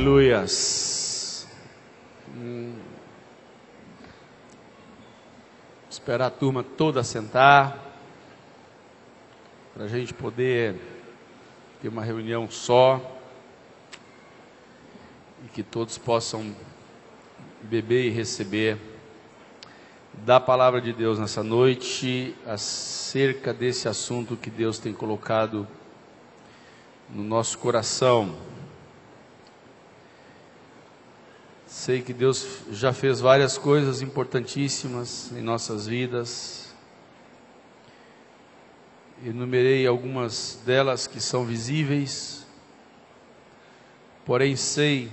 Aleluias. Esperar a turma toda sentar, para a gente poder ter uma reunião só e que todos possam beber e receber da palavra de Deus nessa noite, acerca desse assunto que Deus tem colocado no nosso coração. Sei que Deus já fez várias coisas importantíssimas em nossas vidas. Enumerei algumas delas que são visíveis, porém sei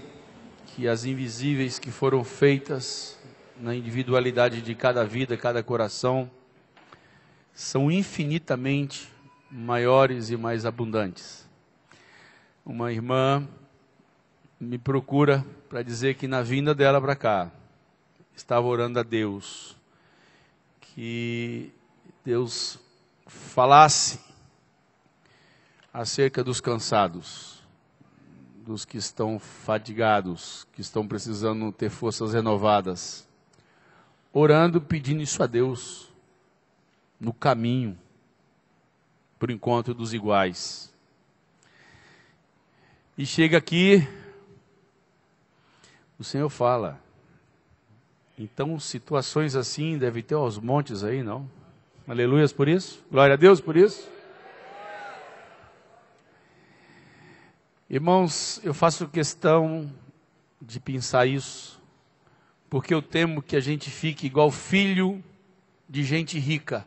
que as invisíveis que foram feitas na individualidade de cada vida, cada coração, são infinitamente maiores e mais abundantes. Uma irmã me procura para dizer que na vinda dela para cá, estava orando a Deus, que Deus falasse acerca dos cansados, dos que estão fadigados, que estão precisando ter forças renovadas, orando, pedindo isso a Deus, no caminho, para o encontro dos iguais. E chega aqui, o Senhor fala, então situações assim deve ter aos montes aí, não? Aleluias por isso, glória a Deus por isso. Irmãos, eu faço questão de pensar isso, porque eu temo que a gente fique igual filho de gente rica.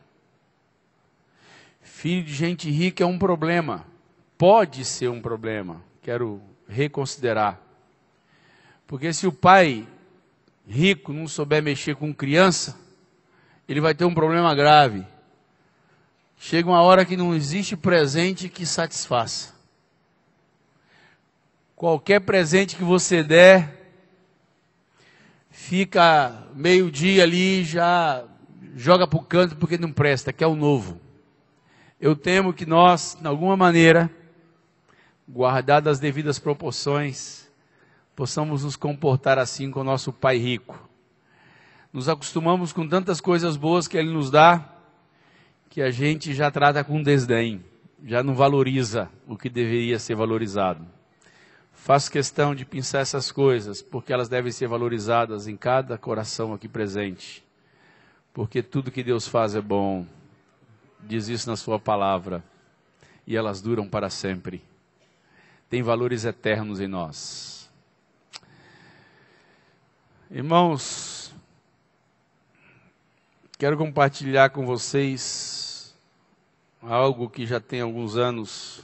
Filho de gente rica é um problema, pode ser um problema, quero reconsiderar. Porque se o pai rico não souber mexer com criança, ele vai ter um problema grave. Chega uma hora que não existe presente que satisfaça. Qualquer presente que você der, fica meio-dia ali, já joga para o canto porque não presta, quer o novo. Eu temo que nós, de alguma maneira, guardadas as devidas proporções, possamos nos comportar assim com o nosso pai rico. Nos acostumamos com tantas coisas boas que ele nos dá, que a gente já trata com desdém, já não valoriza o que deveria ser valorizado. Faço questão de pensar essas coisas, porque elas devem ser valorizadas em cada coração aqui presente. Porque tudo que Deus faz é bom, diz isso na sua palavra, e elas duram para sempre. Tem valores eternos em nós. Irmãos, quero compartilhar com vocês algo que já tem alguns anos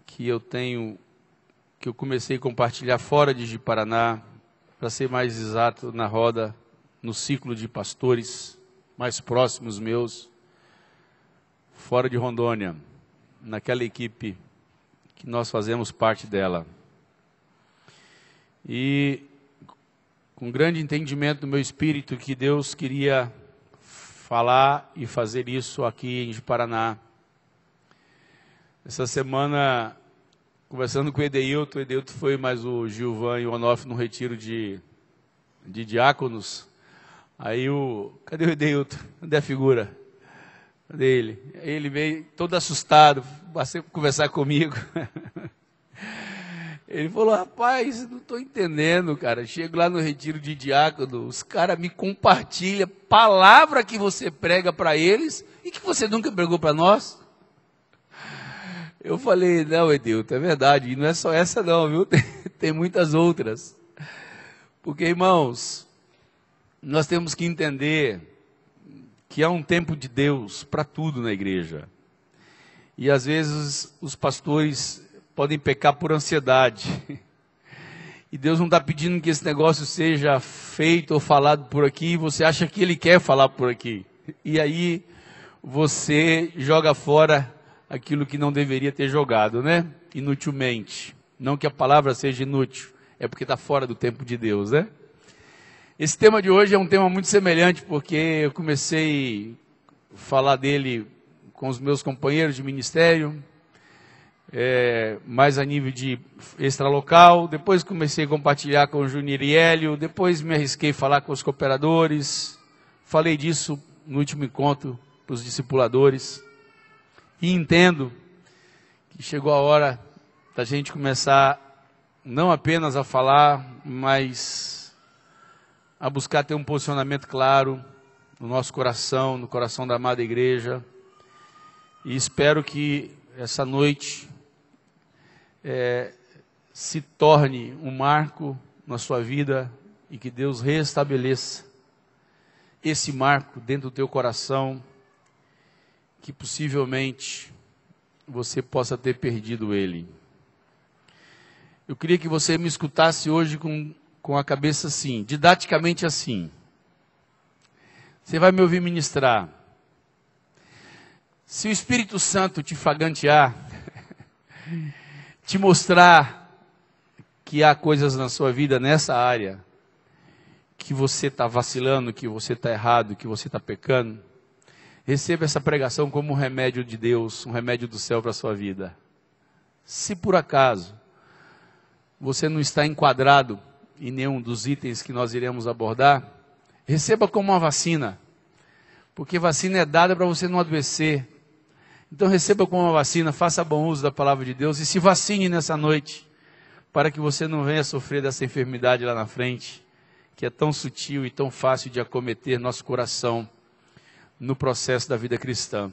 que eu comecei a compartilhar fora de Ji-Paraná, para ser mais exato, na roda, no ciclo de pastores mais próximos meus, fora de Rondônia, naquela equipe que nós fazemos parte dela. E com grande entendimento do meu espírito que Deus queria falar e fazer isso aqui em Ji-Paraná. Essa semana, conversando com o Edeilton foi mais o Gilvan e o Onofre no retiro de diáconos. Aí cadê o Edeilton? Cadê a figura? Cadê ele? Aí ele veio todo assustado, passei para conversar comigo. Ele falou, rapaz, não estou entendendo, cara. Chego lá no retiro de diácono, os caras me compartilham palavra que você prega para eles e que você nunca pregou para nós. Eu falei, não, Edeilton, é verdade, e não é só essa não, viu? Tem muitas outras. Porque, irmãos, nós temos que entender que há um tempo de Deus para tudo na igreja. E às vezes os pastores podem pecar por ansiedade. E Deus não está pedindo que esse negócio seja feito ou falado por aqui, você acha que Ele quer falar por aqui. E aí você joga fora aquilo que não deveria ter jogado, né? Inutilmente. Não que a palavra seja inútil, é porque está fora do tempo de Deus, né? Esse tema de hoje é um tema muito semelhante, porque eu comecei a falar dele com os meus companheiros de ministério. mais a nível de extralocal. Depois comecei a compartilhar com o Júnior e Hélio. Depois me arrisquei a falar com os cooperadores. Falei disso no último encontro para os discipuladores. E entendo que chegou a hora da gente começar não apenas a falar, mas a buscar ter um posicionamento claro no nosso coração, no coração da amada igreja. E espero que essa noite se torne um marco na sua vida e que Deus restabeleça esse marco dentro do teu coração, que possivelmente você possa ter perdido ele. Eu queria que você me escutasse hoje com a cabeça assim, didaticamente assim. Você vai me ouvir ministrar. Se o Espírito Santo te fragantear, te mostrar que há coisas na sua vida nessa área, que você está vacilando, que você está errado, que você está pecando, receba essa pregação como um remédio de Deus, um remédio do céu para a sua vida. Se por acaso você não está enquadrado em nenhum dos itens que nós iremos abordar, receba como uma vacina, porque vacina é dada para você não adoecer. Então receba como uma vacina, faça bom uso da palavra de Deus e se vacine nessa noite, para que você não venha sofrer dessa enfermidade lá na frente, que é tão sutil e tão fácil de acometer nosso coração no processo da vida cristã.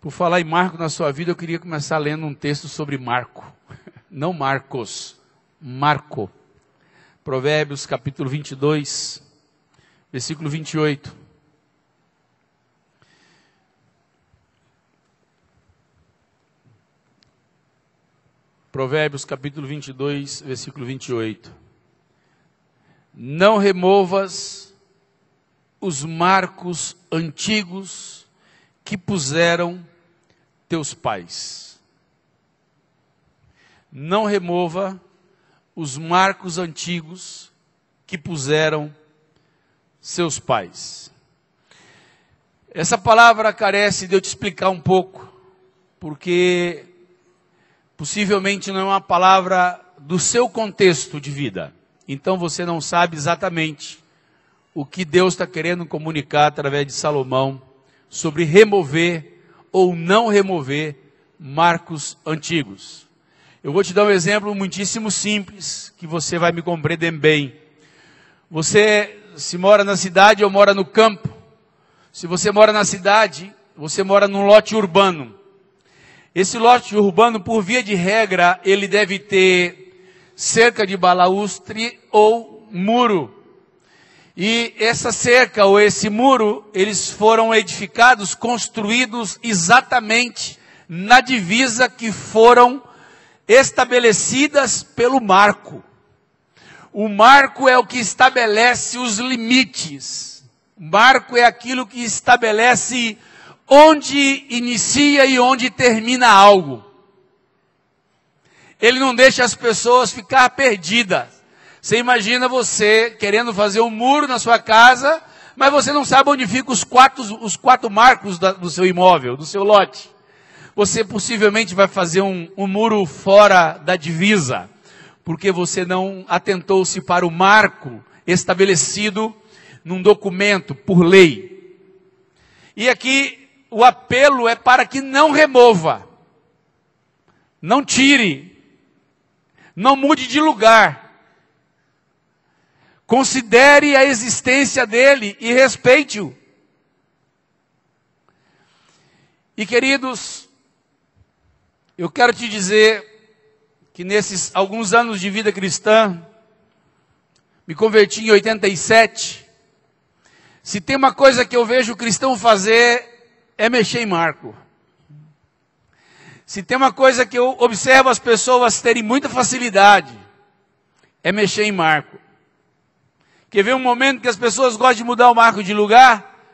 Por falar em Marco na sua vida, eu queria começar lendo um texto sobre Marco. Não Marcos, Marco. Provérbios capítulo 22, versículo 28. Provérbios capítulo 22, versículo 28. Não removas os marcos antigos que puseram teus pais. Não remova os marcos antigos que puseram seus pais. Essa palavra carece de eu te explicar um pouco, porque possivelmente não é uma palavra do seu contexto de vida. Então você não sabe exatamente o que Deus está querendo comunicar através de Salomão sobre remover ou não remover marcos antigos. Eu vou te dar um exemplo muitíssimo simples, que você vai me compreender bem. Você, se mora na cidade ou mora no campo, se você mora na cidade, você mora num lote urbano. Esse lote urbano, por via de regra, ele deve ter cerca de balaústre ou muro. E essa cerca ou esse muro, eles foram edificados, construídos exatamente na divisa que foram estabelecidas pelo marco. O marco é o que estabelece os limites. O marco é aquilo que estabelece onde inicia e onde termina algo. Ele não deixa as pessoas ficar perdidas. Você imagina você querendo fazer um muro na sua casa, mas você não sabe onde ficam os quatro marcos do seu imóvel, do seu lote. Você possivelmente vai fazer um muro fora da divisa, porque você não atentou-se para o marco estabelecido num documento por lei. E aqui o apelo é para que não remova, não tire, não mude de lugar. Considere a existência dele e respeite-o. E queridos, eu quero te dizer que nesses alguns anos de vida cristã, me converti em 87, se tem uma coisa que eu vejo o cristão fazer, é mexer em marco. Se tem uma coisa que eu observo as pessoas terem muita facilidade, é mexer em marco. Quer ver um momento que as pessoas gostam de mudar o marco de lugar?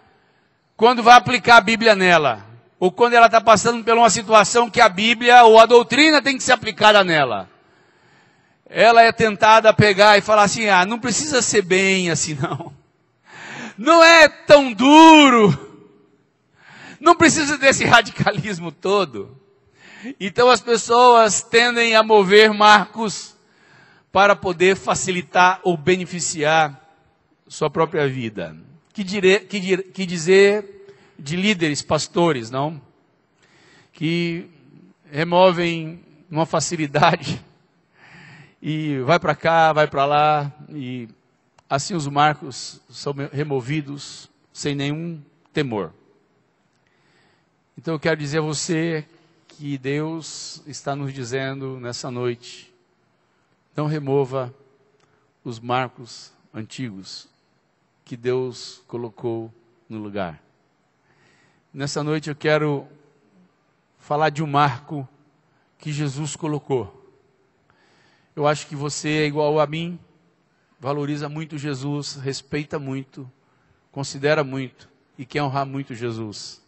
Quando vai aplicar a Bíblia nela. Ou quando ela está passando por uma situação que a Bíblia ou a doutrina tem que ser aplicada nela. Ela é tentada a pegar e falar assim, não precisa ser bem assim não. Não é tão duro. Não precisa desse radicalismo todo. Então as pessoas tendem a mover Marcos para poder facilitar ou beneficiar sua própria vida. Que dizer de líderes, pastores, não? Que removem uma facilidade e vai para cá, vai para lá, e assim os marcos são removidos sem nenhum temor. Então eu quero dizer a você que Deus está nos dizendo nessa noite: não remova os marcos antigos que Deus colocou no lugar. Nessa noite eu quero falar de um marco que Jesus colocou. Eu acho que você é igual a mim, valoriza muito Jesus, respeita muito, considera muito e quer honrar muito Jesus.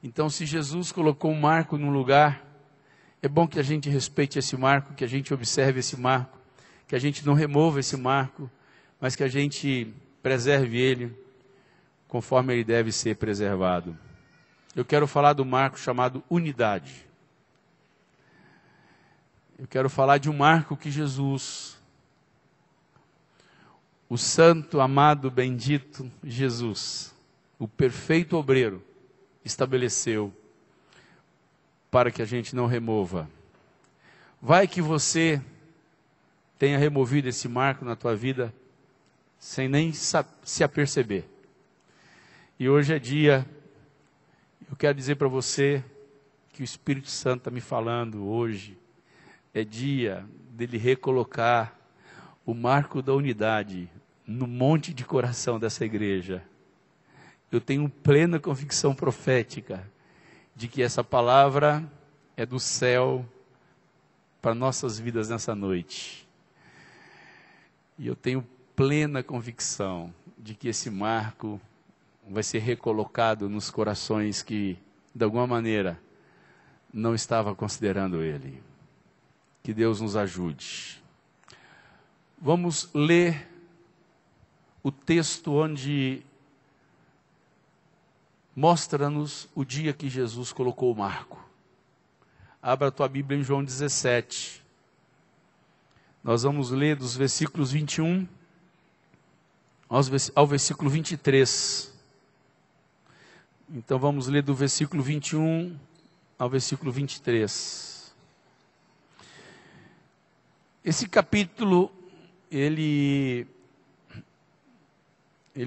Então, se Jesus colocou um marco num lugar, é bom que a gente respeite esse marco, que a gente observe esse marco, que a gente não remova esse marco, mas que a gente preserve ele conforme ele deve ser preservado. Eu quero falar do marco chamado unidade. Eu quero falar de um marco que Jesus, o santo, amado, bendito Jesus, o perfeito obreiro, estabeleceu para que a gente não remova. Vai que você tenha removido esse marco na tua vida sem nem se aperceber. E hoje é dia, eu quero dizer para você que o Espírito Santo está me falando hoje, é dia dele recolocar o marco da unidade no monte de coração dessa igreja. Eu tenho plena convicção profética de que essa palavra é do céu para nossas vidas nessa noite. E eu tenho plena convicção de que esse marco vai ser recolocado nos corações que, de alguma maneira, não estavam considerando ele. Que Deus nos ajude. Vamos ler o texto onde mostra-nos o dia que Jesus colocou o marco. Abra a tua Bíblia em João 17. Nós vamos ler dos versículos 21 ao versículo 23. Então vamos ler do versículo 21 ao versículo 23. Esse capítulo, ele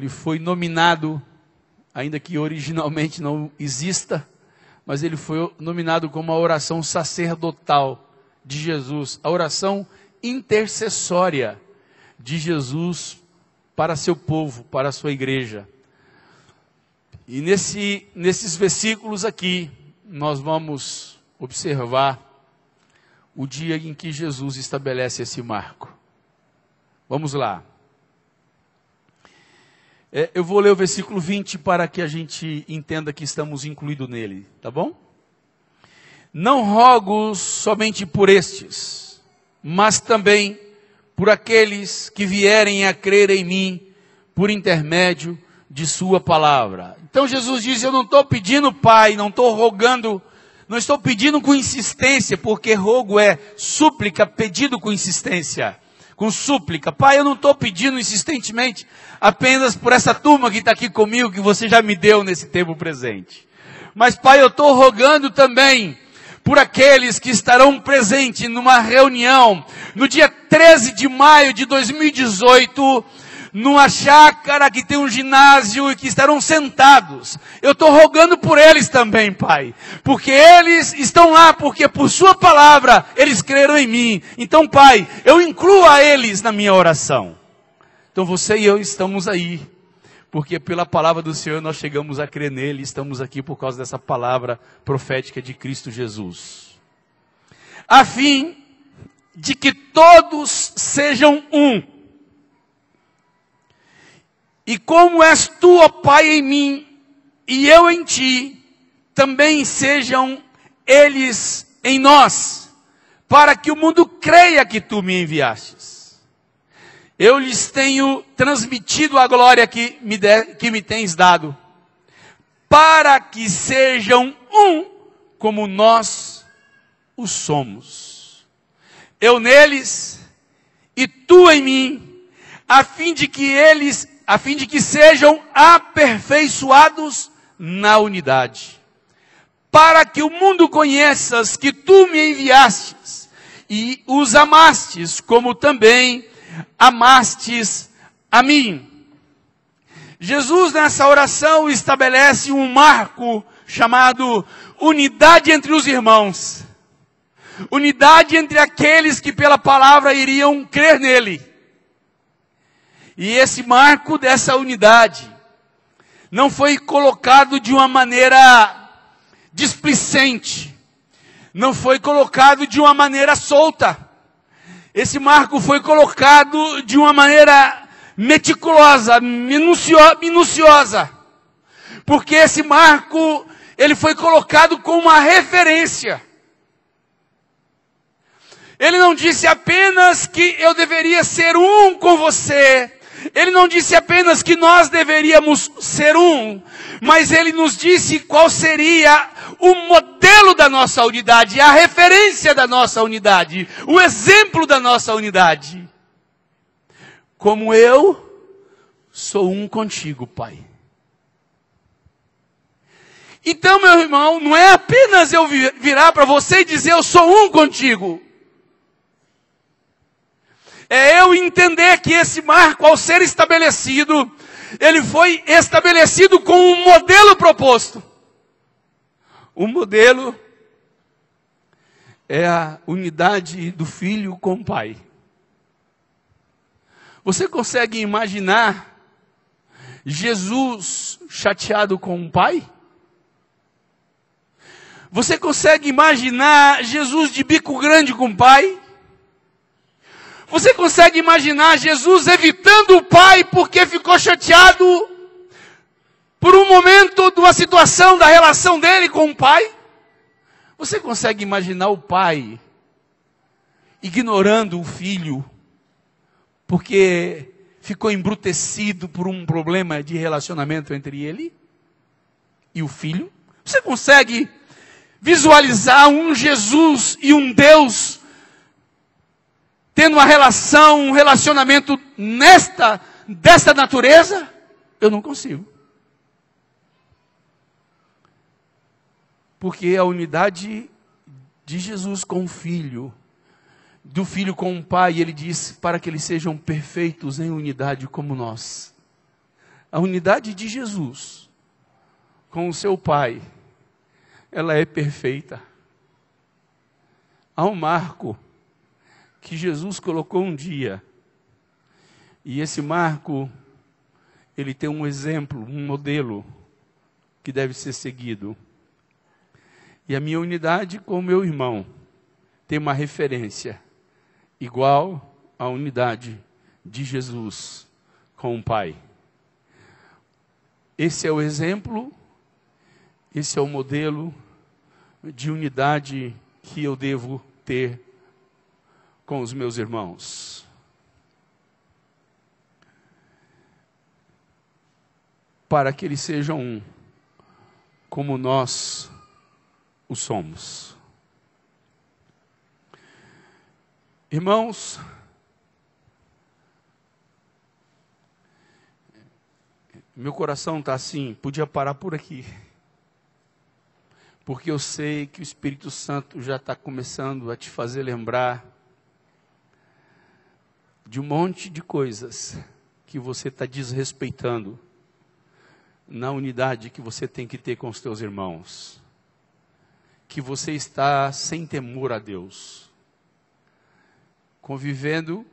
foi nominado, ainda que originalmente não exista, mas ele foi nominado como a oração sacerdotal de Jesus, a oração intercessória de Jesus para seu povo, para a sua igreja. E nesses versículos aqui, nós vamos observar o dia em que Jesus estabelece esse marco. Vamos lá. Eu vou ler o versículo 20 para que a gente entenda que estamos incluídos nele, tá bom? Não rogo somente por estes, mas também por aqueles que vierem a crer em mim por intermédio de sua palavra. Então Jesus diz: eu não estou pedindo, Pai, não estou rogando, não estou pedindo com insistência, porque rogo é súplica, pedido com insistência, com súplica. Pai, eu não estou pedindo insistentemente apenas por essa turma que está aqui comigo, que você já me deu nesse tempo presente. Mas, Pai, eu estou rogando também por aqueles que estarão presentes numa reunião no dia 13 de maio de 2018, numa chácara que tem um ginásio e que estarão sentados. Eu estou rogando por eles também, Pai, porque eles estão lá, porque por sua palavra eles creram em mim. Então, Pai, eu incluo a eles na minha oração. Então você e eu estamos aí, porque pela palavra do Senhor nós chegamos a crer nele, estamos aqui por causa dessa palavra profética de Cristo Jesus. A fim de que todos sejam um. E como és tu, ó Pai, em mim, e eu em ti, também sejam eles em nós, para que o mundo creia que tu me enviastes. Eu lhes tenho transmitido a glória que me tens dado, para que sejam um, como nós o somos. Eu neles e tu em mim, a fim de que sejam aperfeiçoados na unidade. Para que o mundo conheças que tu me enviastes e os amastes, como também amastes a mim. Jesus, nessa oração, estabelece um marco chamado unidade entre os irmãos. Unidade entre aqueles que pela palavra iriam crer nele. E esse marco dessa unidade não foi colocado de uma maneira displicente, não foi colocado de uma maneira solta. Esse marco foi colocado de uma maneira meticulosa, minuciosa. Porque esse marco, ele foi colocado como uma referência. Ele não disse apenas que eu deveria ser um com você. Ele não disse apenas que nós deveríamos ser um. Mas ele nos disse qual seria o modelo da nossa unidade, a referência da nossa unidade, o exemplo da nossa unidade. Como eu sou um contigo, Pai. Então, meu irmão, não é apenas eu virar para você e dizer eu sou um contigo. É eu entender que esse marco, ao ser estabelecido, ele foi estabelecido com um modelo proposto. O modelo é a unidade do filho com o pai. Você consegue imaginar Jesus chateado com o pai? Você consegue imaginar Jesus de bico grande com o pai? Você consegue imaginar Jesus evitando o pai porque ficou chateado por um momento de uma situação da relação dele com o pai? Você consegue imaginar o pai ignorando o filho porque ficou embrutecido por um problema de relacionamento entre ele e o filho? Você consegue visualizar um Jesus e um Deus tendo uma relação, um relacionamento desta natureza? Eu não consigo. Porque a unidade de Jesus com o Filho, do Filho com o Pai, ele diz para que eles sejam perfeitos em unidade como nós. A unidade de Jesus com o seu Pai, ela é perfeita. Há um marco que Jesus colocou um dia, e esse marco, ele tem um exemplo, um modelo, que deve ser seguido. E a minha unidade com o meu irmão, tem uma referência, igual à unidade de Jesus com o Pai. Esse é o exemplo, esse é o modelo de unidade que eu devo ter com os meus irmãos. Para que eles sejam um, como nós o somos. Irmãos, meu coração está assim, podia parar por aqui. Porque eu sei que o Espírito Santo já está começando a te fazer lembrar de um monte de coisas que você está desrespeitando na unidade que você tem que ter com os teus irmãos. Que você está sem temor a Deus, convivendo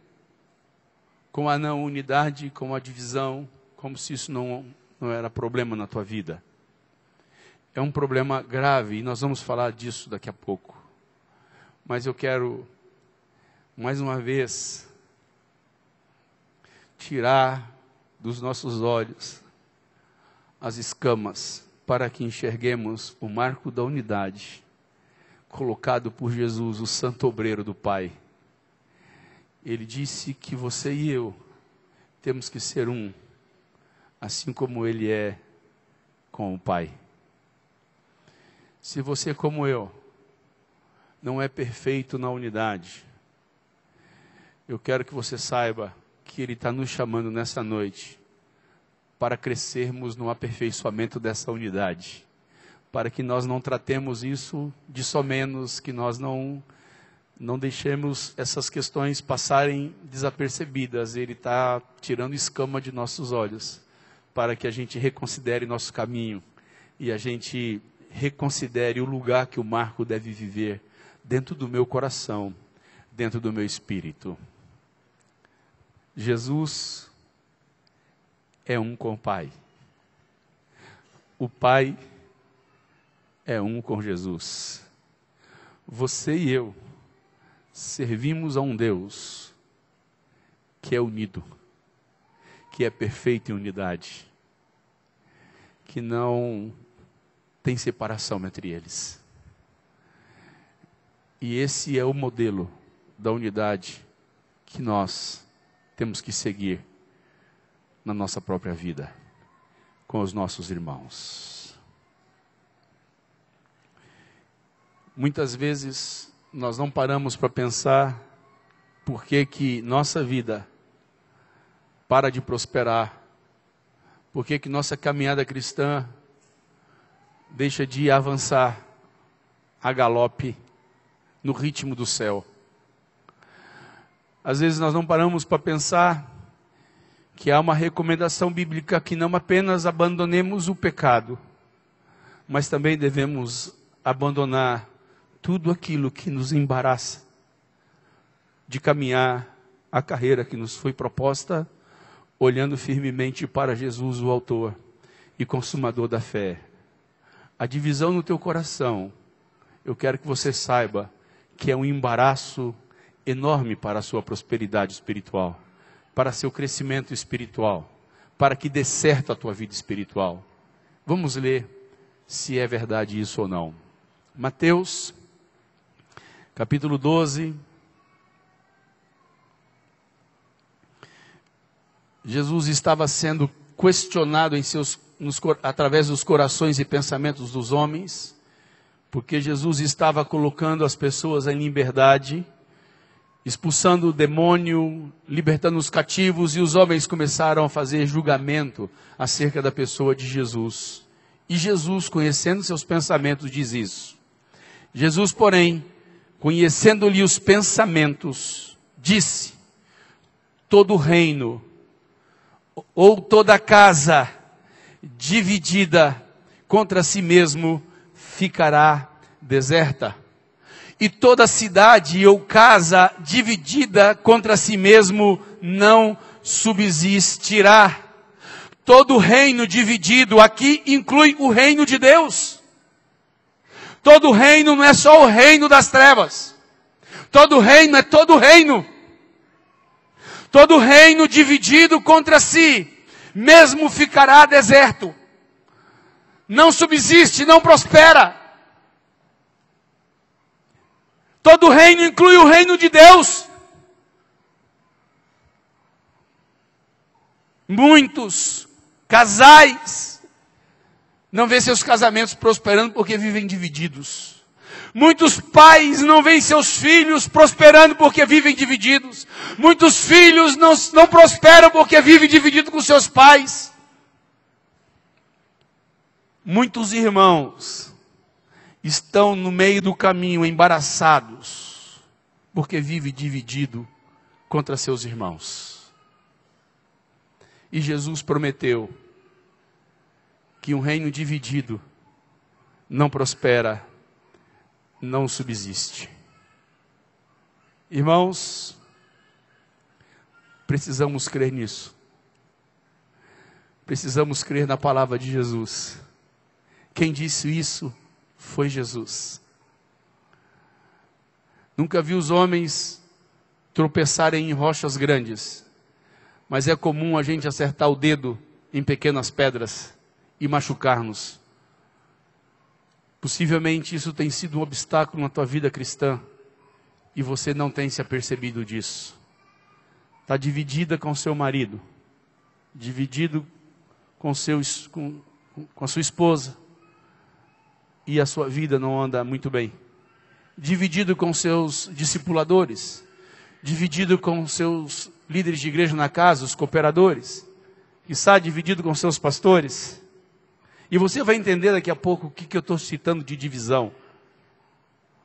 com a não unidade, com a divisão, como se isso não era problema na tua vida. É um problema grave e nós vamos falar disso daqui a pouco. Mas eu quero, mais uma vez, tirar dos nossos olhos as escamas para que enxerguemos o marco da unidade colocado por Jesus, o santo obreiro do Pai. Ele disse que você e eu temos que ser um, assim como Ele é com o Pai. Se você, como eu, não é perfeito na unidade. Eu quero que você saiba que Ele está nos chamando nessa noite para crescermos no aperfeiçoamento dessa unidade, para que nós não tratemos isso de somenos, que nós não deixemos essas questões passarem desapercebidas. Ele está tirando escama de nossos olhos, para que a gente reconsidere nosso caminho e a gente reconsidere o lugar que o Marco deve viver dentro do meu coração, dentro do meu espírito. Jesus é um com o Pai. O Pai é um com Jesus. Você e eu servimos a um Deus que é unido, que é perfeito em unidade, que não tem separação entre eles. E esse é o modelo da unidade que nós temos que seguir na nossa própria vida, com os nossos irmãos. Muitas vezes nós não paramos para pensar por que nossa vida para de prosperar, por que nossa caminhada cristã deixa de avançar a galope no ritmo do céu. Às vezes nós não paramos para pensar que há uma recomendação bíblica que não apenas abandonemos o pecado, mas também devemos abandonar tudo aquilo que nos embaraça de caminhar a carreira que nos foi proposta, olhando firmemente para Jesus, o autor e consumador da fé. A divisão no teu coração, eu quero que você saiba que é um embaraço enorme para a sua prosperidade espiritual, para seu crescimento espiritual, para que dê certo a tua vida espiritual. Vamos ler se é verdade isso ou não. Mateus, capítulo 12. Jesus estava sendo questionado através dos corações e pensamentos dos homens, porque Jesus estava colocando as pessoas em liberdade, expulsando o demônio, libertando os cativos, e os homens começaram a fazer julgamento acerca da pessoa de Jesus. E Jesus, conhecendo seus pensamentos, diz isso. Jesus, porém, conhecendo-lhe os pensamentos, disse: todo reino ou toda casa dividida contra si mesmo ficará deserta. E toda cidade ou casa dividida contra si mesmo não subsistirá. Todo reino dividido aqui inclui o reino de Deus. Todo reino não é só o reino das trevas. Todo reino é todo reino. Todo reino dividido contra si mesmo ficará deserto. Não subsiste, não prospera. Todo reino inclui o reino de Deus. Muitos casais não vêem seus casamentos prosperando porque vivem divididos. Muitos pais não veem seus filhos prosperando porque vivem divididos. Muitos filhos não prosperam porque vivem divididos com seus pais. Muitos irmãos estão no meio do caminho embaraçados porque vivem dividido contra seus irmãos. E Jesus prometeu que um reino dividido não prospera, não subsiste. Irmãos, precisamos crer nisso. Precisamos crer na palavra de Jesus. Quem disse isso foi Jesus. Nunca vi os homens tropeçarem em rochas grandes, mas é comum a gente acertar o dedo em pequenas pedras e machucar-nos. Possivelmente isso tem sido um obstáculo na tua vida cristã e você não tem se apercebido disso. Está dividida com seu marido, dividido com a sua esposa, e a sua vida não anda muito bem. dividido com seus discipuladores, dividido com seus líderes de igreja na casa, os cooperadores, está dividido com seus pastores. E você vai entender daqui a pouco o que eu estou citando de divisão.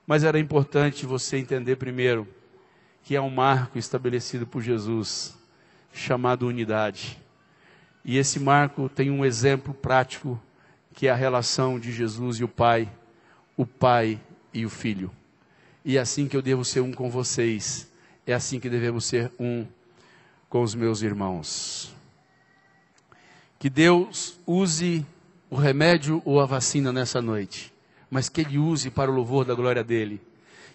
Mas era importante você entender primeiro que é um marco estabelecido por Jesus, chamado unidade. E esse marco tem um exemplo prático, que é a relação de Jesus e o Pai e o Filho. E é assim que eu devo ser um com vocês, é assim que devemos ser um com os meus irmãos. Que Deus use o remédio ou a vacina nessa noite, mas que Ele use para o louvor da glória dEle.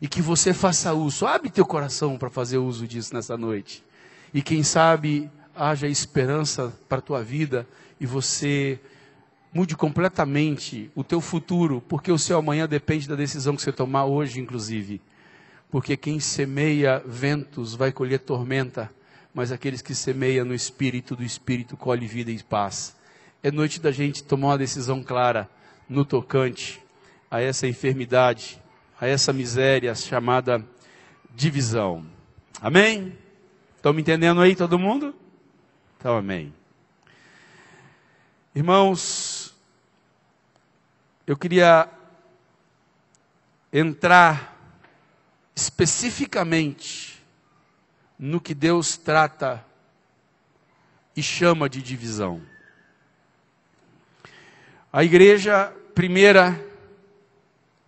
E que você faça uso, abre teu coração para fazer uso disso nessa noite. E quem sabe haja esperança para a tua vida e você mude completamente o teu futuro, porque o seu amanhã depende da decisão que você tomar hoje, inclusive. Porque quem semeia ventos vai colher tormenta, mas aqueles que semeiam no Espírito, do Espírito colhe vida e paz. É noite da gente tomar uma decisão clara no tocante a essa enfermidade, a essa miséria chamada divisão. Amém? Estão me entendendo aí todo mundo? Então amém. Irmãos, eu queria entrar especificamente no que Deus trata e chama de divisão. A igreja primeira,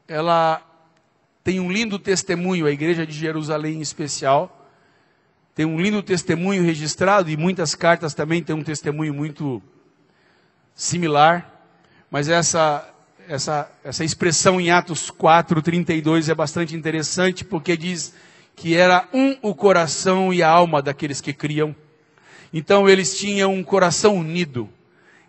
ela tem um lindo testemunho, a igreja de Jerusalém em especial, tem um lindo testemunho registrado, e muitas cartas também têm um testemunho muito similar, mas essa expressão em Atos 4:32 é bastante interessante, porque diz que era o coração e a alma daqueles que criam. Então eles tinham um coração unido,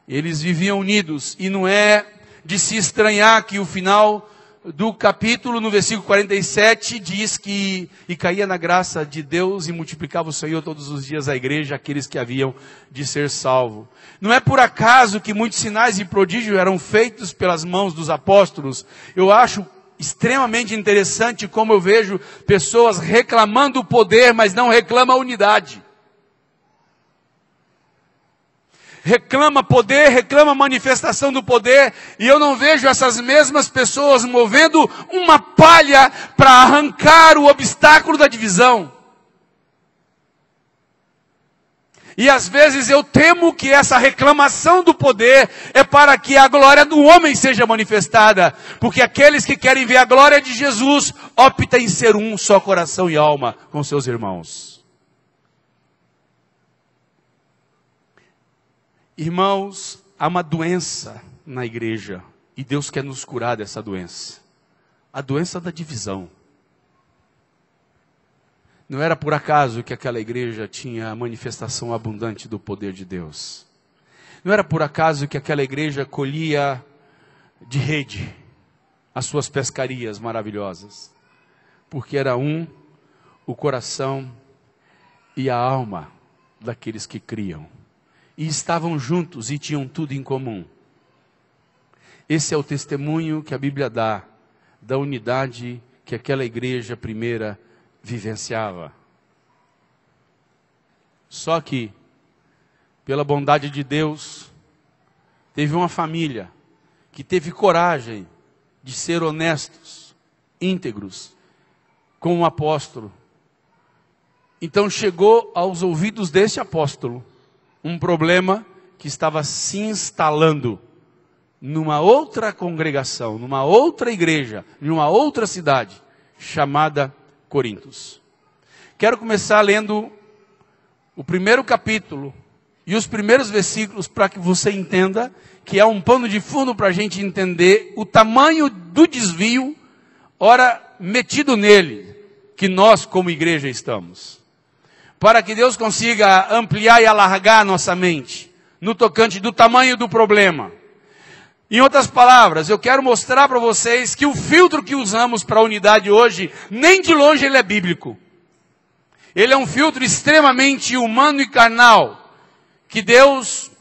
eles viviam unidos, e não é de se estranhar que o final do capítulo, no versículo 47, diz que e caía na graça de Deus e multiplicava o Senhor todos os dias a igreja, aqueles que haviam de ser salvos. Não é por acaso que muitos sinais e prodígios eram feitos pelas mãos dos apóstolos. Eu acho extremamente interessante como eu vejo pessoas reclamando o poder, mas não reclamam a unidade. Reclama poder, reclama manifestação do poder, e eu não vejo essas mesmas pessoas movendo uma palha para arrancar o obstáculo da divisão. E às vezes eu temo que essa reclamação do poder é para que a glória do homem seja manifestada, porque aqueles que querem ver a glória de Jesus optam em ser um só coração e alma com seus irmãos. Irmãos, há uma doença na igreja, e Deus quer nos curar dessa doença. A doença da divisão. Não era por acaso que aquela igreja tinha a manifestação abundante do poder de Deus. Não era por acaso que aquela igreja colhia de rede as suas pescarias maravilhosas. Porque era o coração e a alma daqueles que criam. E estavam juntos e tinham tudo em comum. Esse é o testemunho que a Bíblia dá da unidade que aquela igreja primeira vivenciava. Só que, pela bondade de Deus, teve uma família que teve coragem de ser honestos, íntegros, com o apóstolo. Então chegou aos ouvidos desse apóstolo um problema que estava se instalando numa outra congregação, numa outra igreja, numa outra cidade, chamada Corintos. Quero começar lendo o primeiro capítulo e os primeiros versículos para que você entenda que é um pano de fundo para a gente entender o tamanho do desvio, ora metido nele, que nós como igreja estamos. Para que Deus consiga ampliar e alargar a nossa mente no tocante do tamanho do problema. Em outras palavras, eu quero mostrar para vocês que o filtro que usamos para a unidade hoje, nem de longe ele é bíblico. Ele é um filtro extremamente humano e carnal, que Deus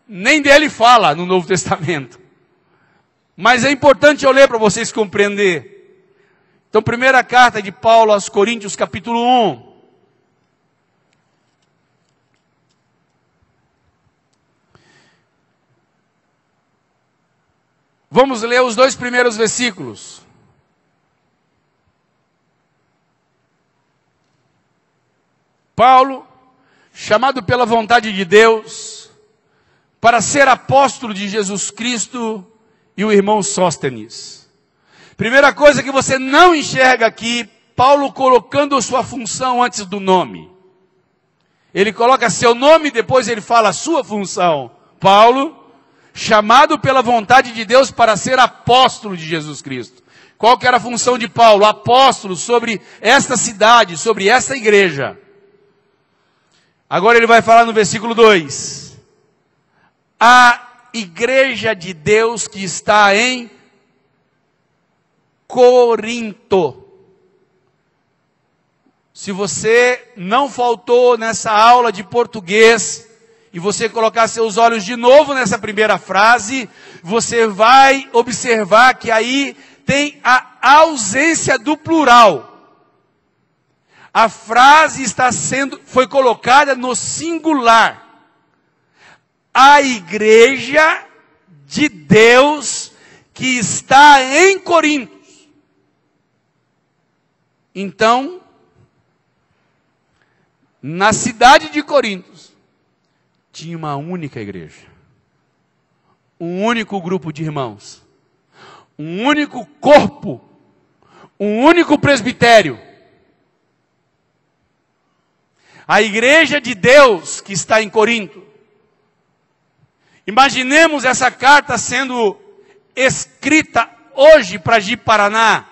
nem dele fala no Novo Testamento. Mas é importante eu ler para vocês compreender. Então, primeira carta de Paulo aos Coríntios, capítulo 1. Vamos ler os 2 primeiros versículos. Paulo, chamado pela vontade de Deus, para ser apóstolo de Jesus Cristo, e o irmão Sóstenes. Primeira coisa que você não enxerga aqui, Paulo colocando a sua função antes do nome. Ele coloca seu nome, depois ele fala a sua função. Paulo, chamado pela vontade de Deus para ser apóstolo de Jesus Cristo. Qual que era a função de Paulo? Apóstolo sobre esta cidade, sobre esta igreja. Agora ele vai falar no versículo 2. A igreja de Deus que está em Corinto. Se você não faltou nessa aula de português, e você colocar seus olhos de novo nessa primeira frase, você vai observar que aí tem a ausência do plural. A frase foi colocada no singular. A igreja de Deus que está em Corinto. Então, na cidade de Corinto, tinha uma única igreja, um único grupo de irmãos, um único corpo, um único presbitério. A igreja de Deus que está em Corinto. Imaginemos essa carta sendo escrita hoje para Ji-Paraná.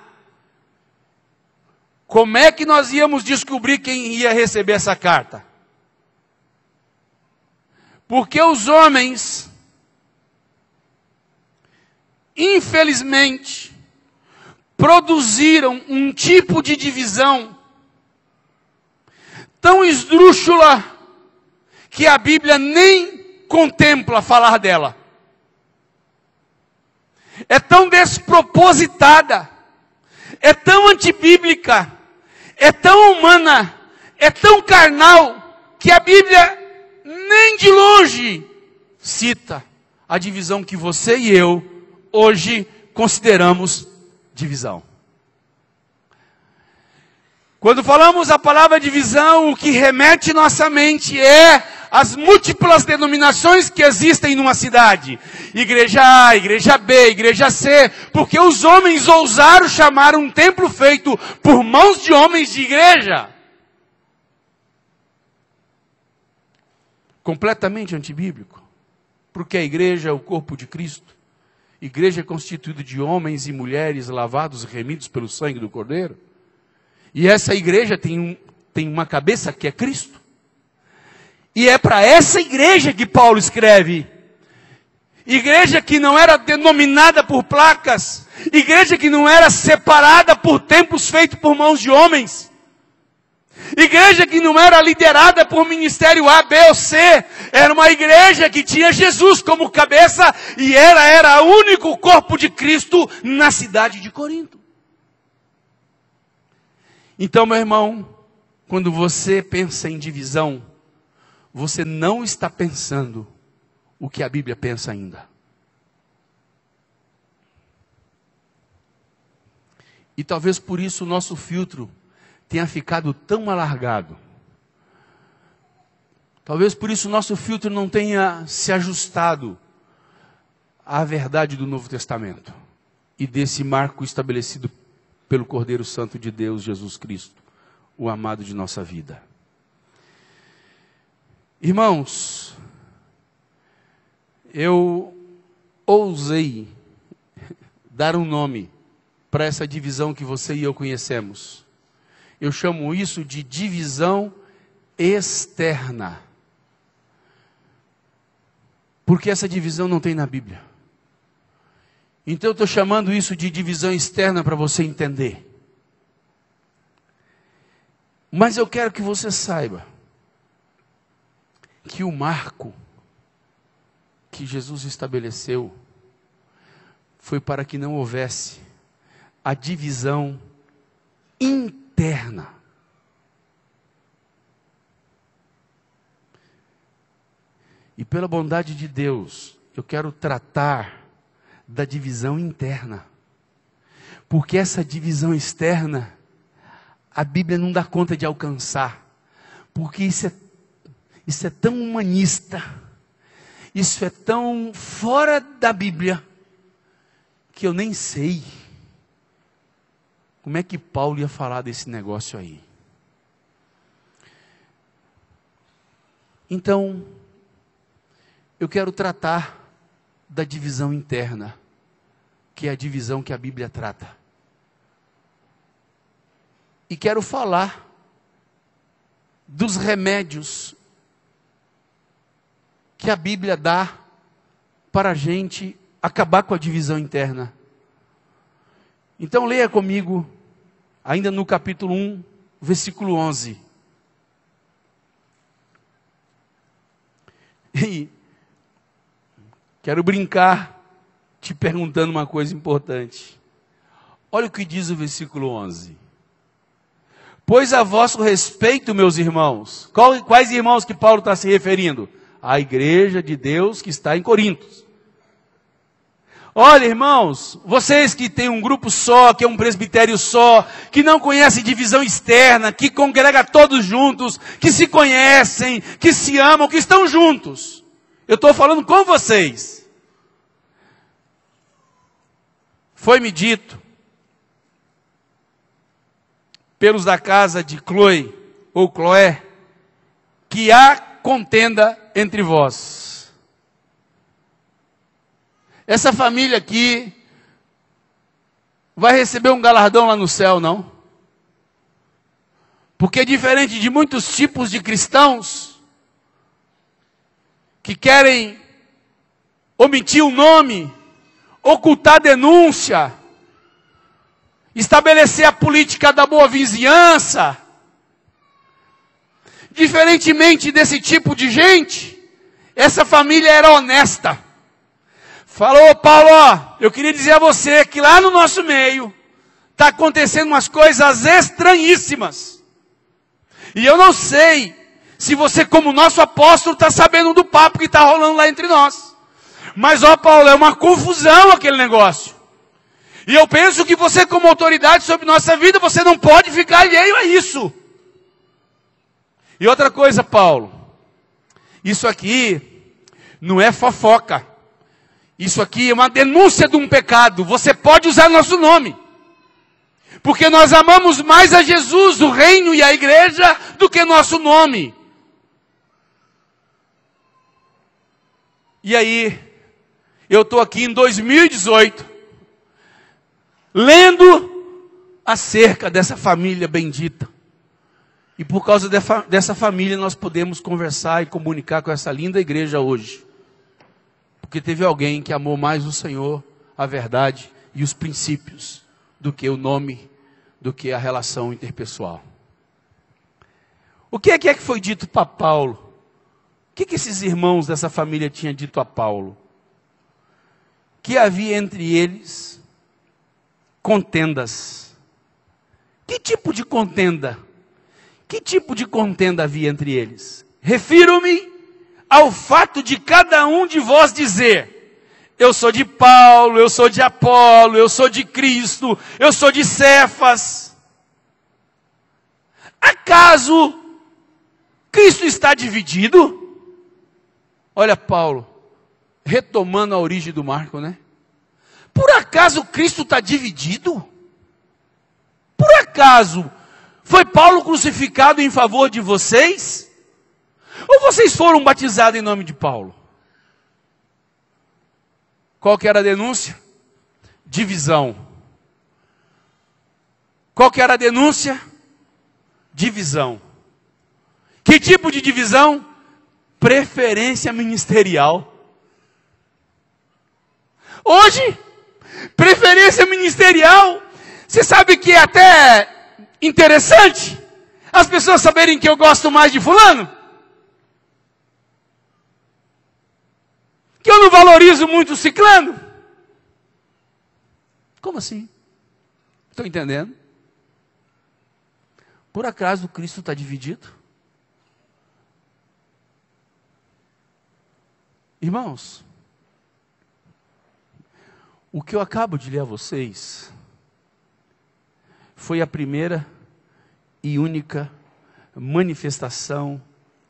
Como é que nós íamos descobrir quem ia receber essa carta? Porque os homens, infelizmente, produziram um tipo de divisão tão esdrúxula que a Bíblia nem contempla falar dela. É tão despropositada, é tão antibíblica, é tão humana, é tão carnal, que a Bíblia nem de longe cita a divisão que você e eu hoje consideramos divisão. Quando falamos a palavra divisão, o que remete nossa mente é as múltiplas denominações que existem numa cidade. Igreja A, igreja B, igreja C, porque os homens ousaram chamar um templo feito por mãos de homens de igreja. Completamente antibíblico. Porque a igreja é o corpo de Cristo. Igreja é constituída de homens e mulheres lavados e remidos pelo sangue do Cordeiro. E essa igreja tem uma cabeça que é Cristo. E é para essa igreja que Paulo escreve. Igreja que não era denominada por placas. Igreja que não era separada por templos feitos por mãos de homens. Igreja que não era liderada por ministério A, B ou C. Era uma igreja que tinha Jesus como cabeça e era o único corpo de Cristo na cidade de Corinto. Então, meu irmão, quando você pensa em divisão, você não está pensando o que a Bíblia pensa ainda. E talvez por isso o nosso filtro tenha ficado tão alargado. Talvez por isso o nosso filtro não tenha se ajustado à verdade do Novo Testamento e desse marco estabelecido pelo Cordeiro Santo de Deus, Jesus Cristo, o amado de nossa vida. Irmãos, eu ousei dar um nome para essa divisão que você e eu conhecemos. Eu chamo isso de divisão externa. Porque essa divisão não tem na Bíblia. Então eu estou chamando isso de divisão externa para você entender. Mas eu quero que você saiba que o marco que Jesus estabeleceu foi para que não houvesse a divisão interna. E pela bondade de Deus, eu quero tratar da divisão interna. Porque essa divisão externa, a Bíblia não dá conta de alcançar. Porque isso é tão humanista, isso é tão fora da Bíblia, que eu nem sei como é que Paulo ia falar desse negócio aí. Então, eu quero tratar da divisão interna, que é a divisão que a Bíblia trata. E quero falar dos remédios que a Bíblia dá para a gente acabar com a divisão interna. Então leia comigo, ainda no capítulo 1, versículo 11. E quero brincar te perguntando uma coisa importante. Olha o que diz o versículo 11. Pois a vosso respeito, meus irmãos. Quais irmãos que Paulo está se referindo? A igreja de Deus que está em Corinto. Olha, irmãos, vocês que têm um grupo só, que é um presbitério só, que não conhecem divisão externa, que congrega todos juntos, que se conhecem, que se amam, que estão juntos. Eu estou falando com vocês. Foi-me dito, pelos da casa de Chloe, ou Chloé, que há contenda entre vós. Essa família aqui vai receber um galardão lá no céu, não? Porque diferente de muitos tipos de cristãos que querem omitir o nome, ocultar a denúncia, estabelecer a política da boa vizinhança, diferentemente desse tipo de gente, essa família era honesta. Falou, Paulo, ó, eu queria dizer a você que lá no nosso meio está acontecendo umas coisas estranhíssimas. E eu não sei se você, como nosso apóstolo, está sabendo do papo que está rolando lá entre nós. Mas, ó, Paulo, é uma confusão aquele negócio. E eu penso que você, como autoridade sobre nossa vida, você não pode ficar alheio a isso. E outra coisa, Paulo, isso aqui não é fofoca. Isso aqui é uma denúncia de um pecado. Você pode usar nosso nome. Porque nós amamos mais a Jesus, o reino e a igreja, do que nosso nome. E aí, eu estou aqui em 2018, lendo acerca dessa família bendita. E por causa dessa família, nós podemos conversar e comunicar com essa linda igreja hoje. Porque teve alguém que amou mais o Senhor, a verdade e os princípios, do que o nome, do que a relação interpessoal. O que é que foi dito para Paulo? O que esses irmãos dessa família tinham dito a Paulo? Que havia entre eles contendas. Que tipo de contenda? Que tipo de contenda havia entre eles? Refiro-me ao fato de cada um de vós dizer: eu sou de Paulo, eu sou de Apolo, eu sou de Cristo, eu sou de Cefas. Acaso Cristo está dividido? Olha Paulo, retomando a origem do Marco, né? Por acaso Cristo está dividido? Por acaso foi Paulo crucificado em favor de vocês? Ou vocês foram batizados em nome de Paulo? Qual que era a denúncia? Divisão. Qual que era a denúncia? Divisão. Que tipo de divisão? Preferência ministerial. Hoje, preferência ministerial, você sabe que é até interessante as pessoas saberem que eu gosto mais de fulano? Que eu não valorizo muito o ciclano? Como assim? Estou entendendo. Por acaso Cristo está dividido? Irmãos, o que eu acabo de ler a vocês foi a primeira e única manifestação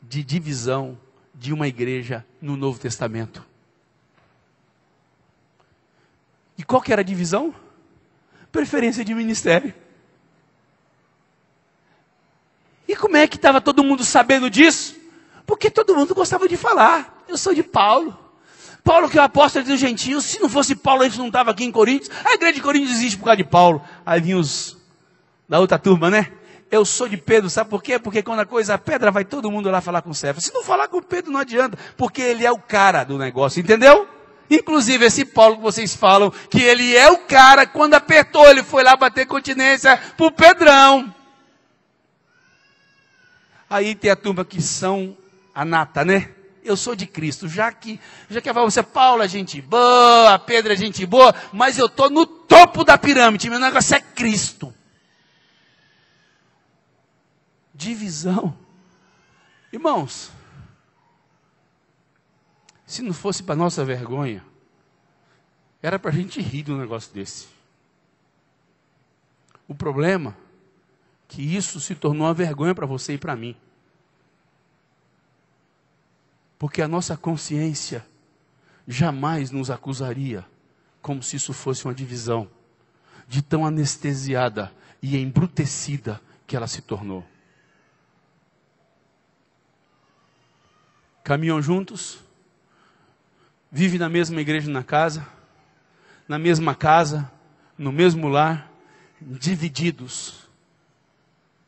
de divisão de uma igreja no Novo Testamento. E qual que era a divisão? Preferência de ministério. E como é que estava todo mundo sabendo disso? Porque todo mundo gostava de falar. Eu sou de Paulo. Paulo que é o apóstolo dos gentios. Se não fosse Paulo, a gente não estava aqui em Coríntios. A igreja de Coríntios existe por causa de Paulo. Aí vinha os da outra turma, né? Eu sou de Pedro, sabe por quê? Porque quando a coisa pedra, vai todo mundo lá falar com o Cefas. Se não falar com o Pedro, não adianta. Porque ele é o cara do negócio, entendeu? Inclusive esse Paulo que vocês falam, que ele é o cara, quando apertou, ele foi lá bater continência pro Pedrão. Aí tem a turma que são a nata, né? Eu sou de Cristo, já que você, Paulo é gente boa, Pedro é gente boa, mas eu estou no topo da pirâmide, meu negócio é Cristo. Divisão. Irmãos, se não fosse para nossa vergonha, era para a gente rir de um negócio desse. O problema é que isso se tornou uma vergonha para você e para mim. Porque a nossa consciência jamais nos acusaria como se isso fosse uma divisão, de tão anestesiada e embrutecida que ela se tornou. Caminham juntos, vivem na mesma igreja na mesma casa, no mesmo lar, divididos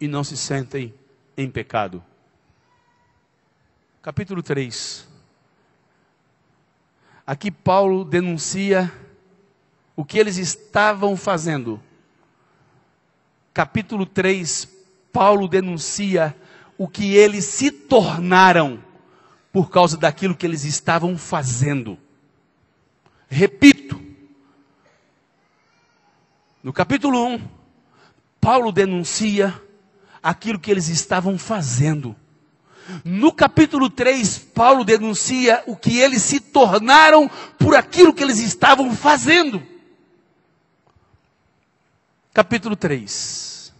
e não se sentem em pecado. Capítulo 3. Aqui Paulo denuncia o que eles estavam fazendo. Capítulo 3, Paulo denuncia o que eles se tornaram por causa daquilo que eles estavam fazendo. Repito, no capítulo 1, Paulo denuncia aquilo que eles estavam fazendo. No capítulo 3, Paulo denuncia o que eles se tornaram por aquilo que eles estavam fazendo. Capítulo 3.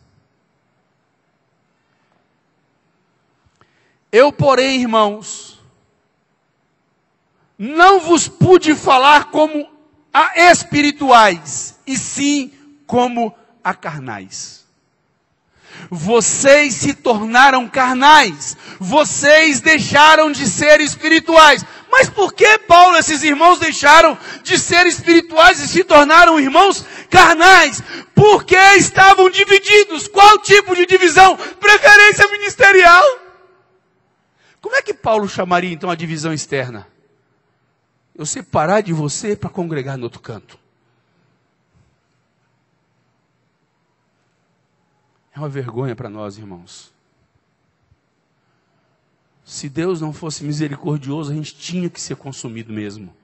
Eu, porém, irmãos, não vos pude falar como a espirituais, e sim como a carnais. Vocês se tornaram carnais, vocês deixaram de ser espirituais. Mas por que, Paulo, esses irmãos deixaram de ser espirituais e se tornaram irmãos carnais? Porque estavam divididos. Qual tipo de divisão? Preferência ministerial. Como é que Paulo chamaria então a divisão externa? Eu separar de você para congregar no outro canto. É uma vergonha para nós, irmãos. Se Deus não fosse misericordioso, a gente tinha que ser consumido mesmo.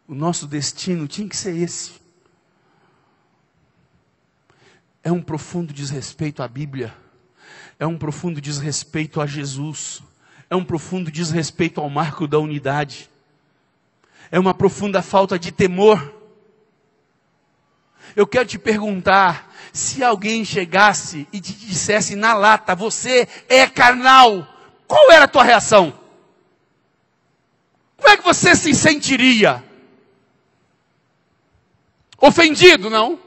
O nosso destino tinha que ser esse. É um profundo desrespeito à Bíblia. É um profundo desrespeito a Jesus. É um profundo desrespeito ao marco da unidade. É uma profunda falta de temor. Eu quero te perguntar, se alguém chegasse e te dissesse na lata, você é carnal, qual era a tua reação? Como é que você se sentiria? Ofendido, não?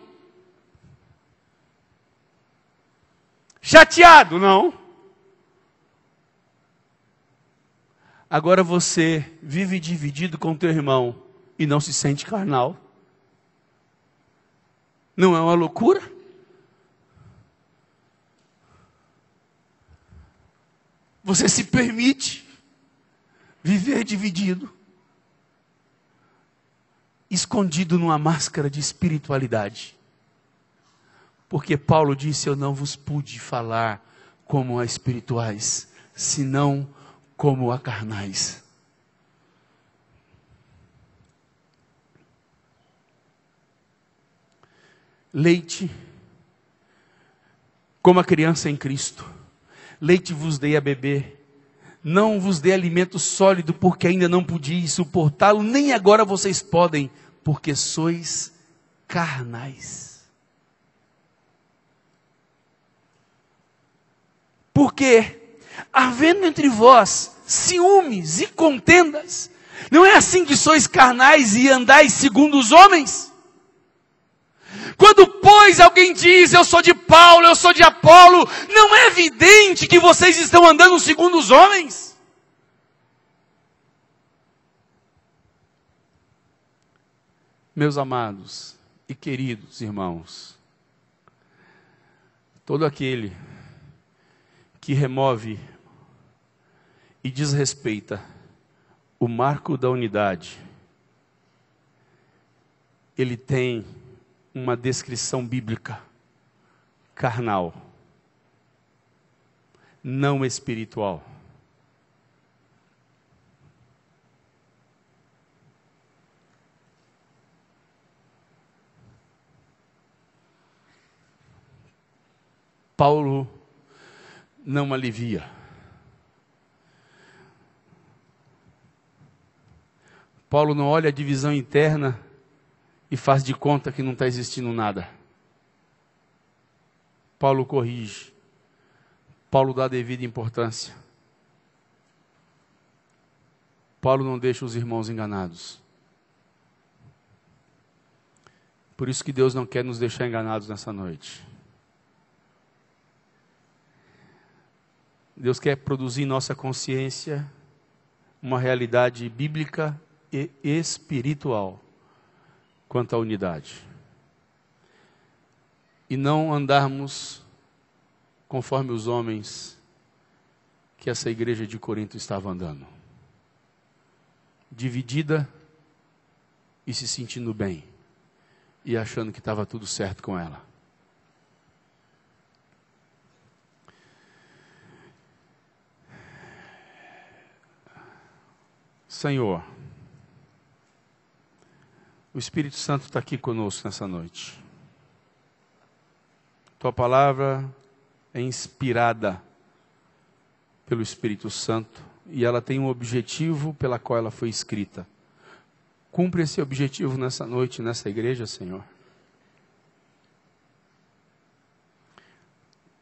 Chateado, não? Agora você vive dividido com teu irmão e não se sente carnal. Não é uma loucura? Você se permite viver dividido, escondido numa máscara de espiritualidade. Porque Paulo disse, eu não vos pude falar como a espirituais, senão como a carnais. Leite como a criança em Cristo. Leite vos dei a beber. Não vos dei alimento sólido, porque ainda não podíeis suportá-lo, nem agora vocês podem, porque sois carnais. Porque, havendo entre vós ciúmes e contendas, não é assim que sois carnais e andais segundo os homens? Quando, pois, alguém diz, eu sou de Paulo, eu sou de Apolo, não é evidente que vocês estão andando segundo os homens? Meus amados e queridos irmãos, todo aquele que remove e desrespeita o marco da unidade, ele tem uma descrição bíblica carnal, não espiritual. Paulo não alivia. Paulo não olha a divisão interna e faz de conta que não está existindo nada. Paulo corrige. Paulo dá a devida importância. Paulo não deixa os irmãos enganados. Por isso que Deus não quer nos deixar enganados nessa noite. Deus quer produzir em nossa consciência uma realidade bíblica e espiritual quanto à unidade. E não andarmos conforme os homens que essa igreja de Corinto estava andando. Dividida e se sentindo bem. E achando que estava tudo certo com ela. Senhor, o Espírito Santo está aqui conosco nessa noite. Tua palavra é inspirada pelo Espírito Santo e ela tem um objetivo pela qual ela foi escrita. Cumpre esse objetivo nessa noite, nessa igreja, Senhor.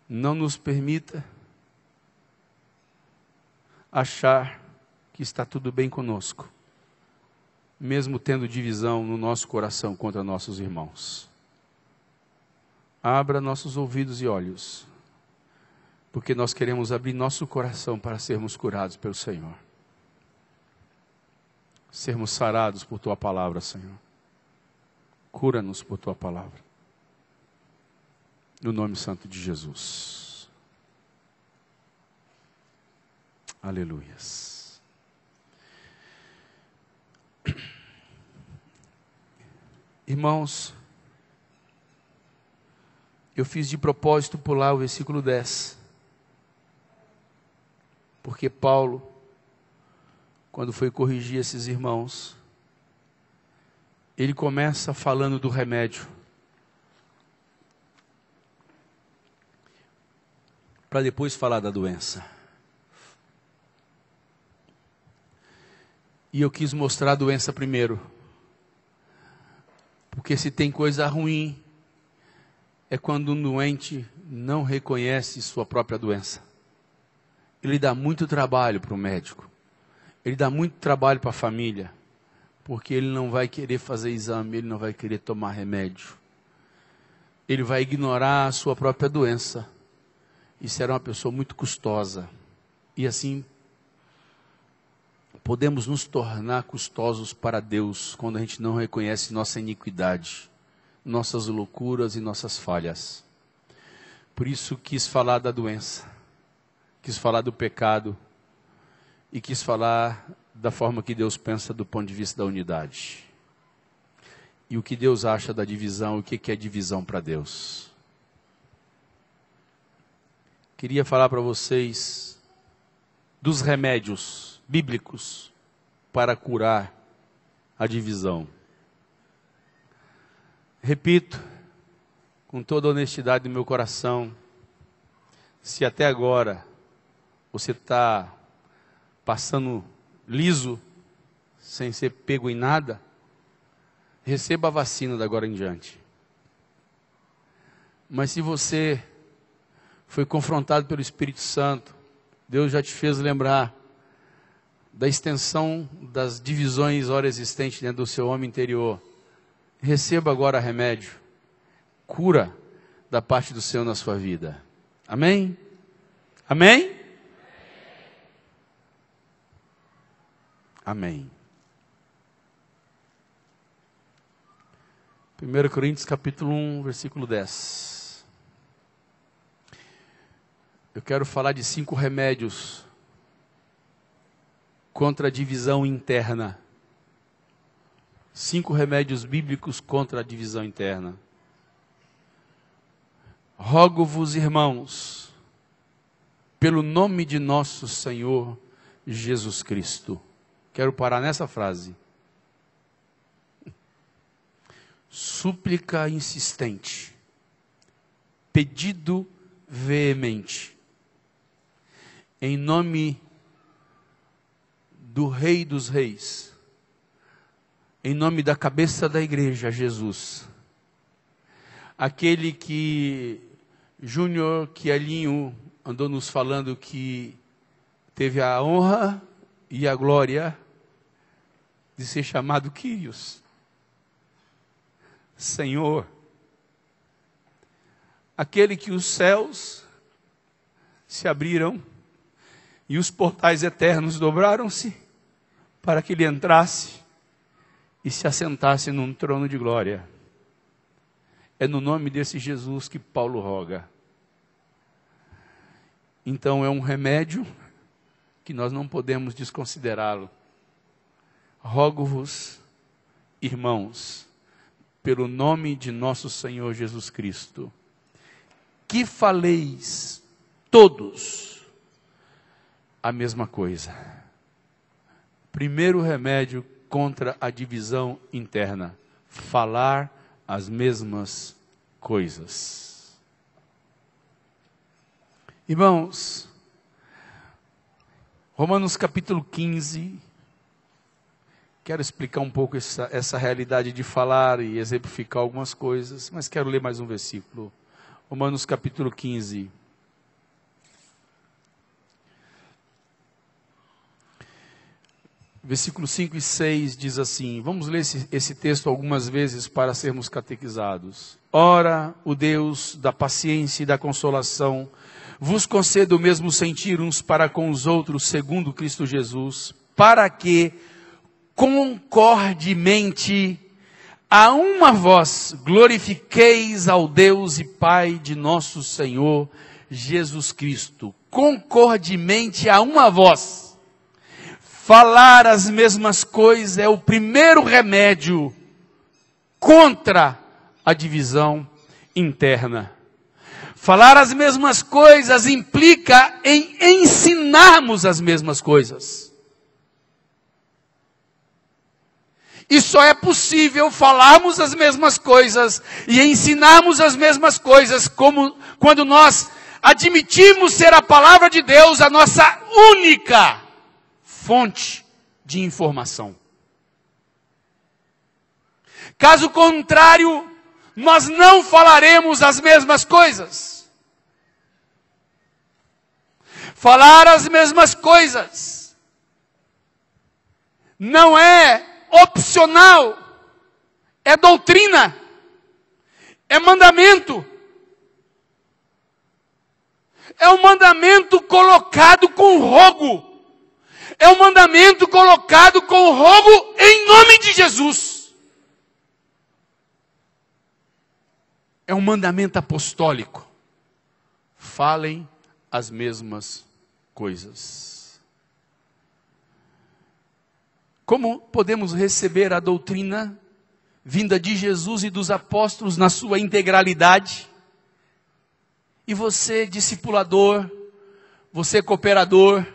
Não nos permita achar que está tudo bem conosco, mesmo tendo divisão no nosso coração contra nossos irmãos. Abra nossos ouvidos e olhos, porque nós queremos abrir nosso coração para sermos curados pelo Senhor. Sermos sarados por Tua palavra, Senhor. Cura-nos por Tua palavra. No nome santo de Jesus. Aleluias. Irmãos, eu fiz de propósito pular o versículo 10. Porque Paulo, quando foi corrigir esses irmãos, ele começa falando do remédio, para depois falar da doença. E eu quis mostrar a doença primeiro. Porque se tem coisa ruim, é quando um doente não reconhece sua própria doença. Ele dá muito trabalho para o médico. Ele dá muito trabalho para a família. Porque ele não vai querer fazer exame, ele não vai querer tomar remédio. Ele vai ignorar a sua própria doença. E será uma pessoa muito custosa. E assim, podemos nos tornar custosos para Deus quando a gente não reconhece nossa iniquidade, nossas loucuras e nossas falhas. Por isso quis falar da doença, quis falar do pecado e quis falar da forma que Deus pensa do ponto de vista da unidade. E o que Deus acha da divisão, o que é divisão para Deus. Queria falar para vocês dos remédios bíblicos para curar a divisão. Repito, com toda a honestidade do meu coração, Se até agora você está passando liso, sem ser pego em nada, receba a vacina da agora em diante. Mas se você foi confrontado pelo Espírito Santo, Deus já te fez lembrar da extensão das divisões ora existentes dentro do seu homem interior, receba agora remédio, cura da parte do Senhor na sua vida. Amém? Amém? Amém. 1 Coríntios capítulo 1, versículo 10. Eu quero falar de 5 remédios contra a divisão interna. 5 remédios bíblicos contra a divisão interna. Rogo-vos, irmãos, pelo nome de nosso Senhor Jesus Cristo. Quero parar nessa frase. Súplica insistente, pedido veemente, em nome do Rei dos Reis, em nome da cabeça da igreja, Jesus, aquele que Júnior Quialinho andou nos falando que teve a honra e a glória de ser chamado Quírios, Senhor, aquele que os céus se abriram e os portais eternos dobraram-se para que ele entrasse e se assentasse num trono de glória. É no nome desse Jesus que Paulo roga. Então é um remédio que nós não podemos desconsiderá-lo. Rogo-vos, irmãos, pelo nome de nosso Senhor Jesus Cristo, que faleis todos a mesma coisa. Primeiro remédio contra a divisão interna: falar as mesmas coisas. Irmãos, Romanos capítulo 15, quero explicar um pouco essa realidade de falar e exemplificar algumas coisas, mas quero ler mais um versículo. Romanos capítulo 15. Versículo 5 e 6 diz assim, vamos ler esse texto algumas vezes para sermos catequizados. Ora, o Deus da paciência e da consolação vos conceda o mesmo sentir uns para com os outros, segundo Cristo Jesus, para que concordemente a uma voz glorifiqueis ao Deus e Pai de nosso Senhor Jesus Cristo. Concordemente a uma voz. Falar as mesmas coisas é o primeiro remédio contra a divisão interna. Falar as mesmas coisas implica em ensinarmos as mesmas coisas. E só é possível falarmos as mesmas coisas e ensinarmos as mesmas coisas quando nós admitimos ser a palavra de Deus a nossa única fonte de informação. Caso contrário, nós não falaremos as mesmas coisas. Falar as mesmas coisas não é opcional, é doutrina, é mandamento. É um mandamento colocado com rogo. É um mandamento colocado com rogo em nome de Jesus. É um mandamento apostólico. Falem as mesmas coisas. Como podemos receber a doutrina vinda de Jesus e dos apóstolos na sua integralidade? E você, discipulador, você cooperador,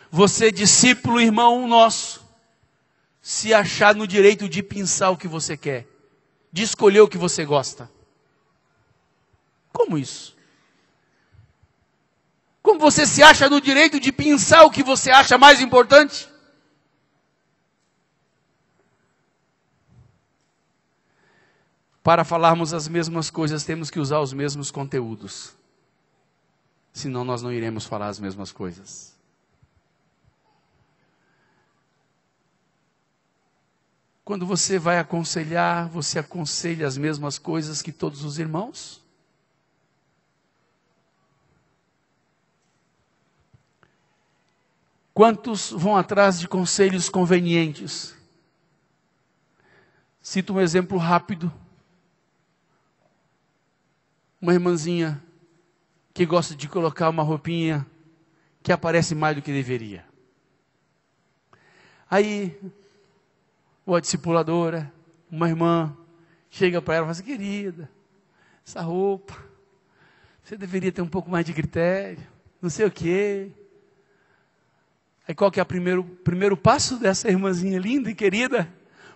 você discípulo, irmão nosso, se achar no direito de pensar o que você quer, de escolher o que você gosta. Como isso? Como você se acha no direito de pensar o que você acha mais importante? Para falarmos as mesmas coisas, temos que usar os mesmos conteúdos. Senão nós não iremos falar as mesmas coisas. Quando você vai aconselhar, você aconselha as mesmas coisas que todos os irmãos? Quantos vão atrás de conselhos convenientes? Cito um exemplo rápido. Uma irmãzinha que gosta de colocar uma roupinha que aparece mais do que deveria. Aí, uma discipuladora, uma irmã, chega para ela e fala assim: querida, essa roupa, você deveria ter um pouco mais de critério, não sei o quê. Aí qual que é o primeiro passo dessa irmãzinha linda e querida?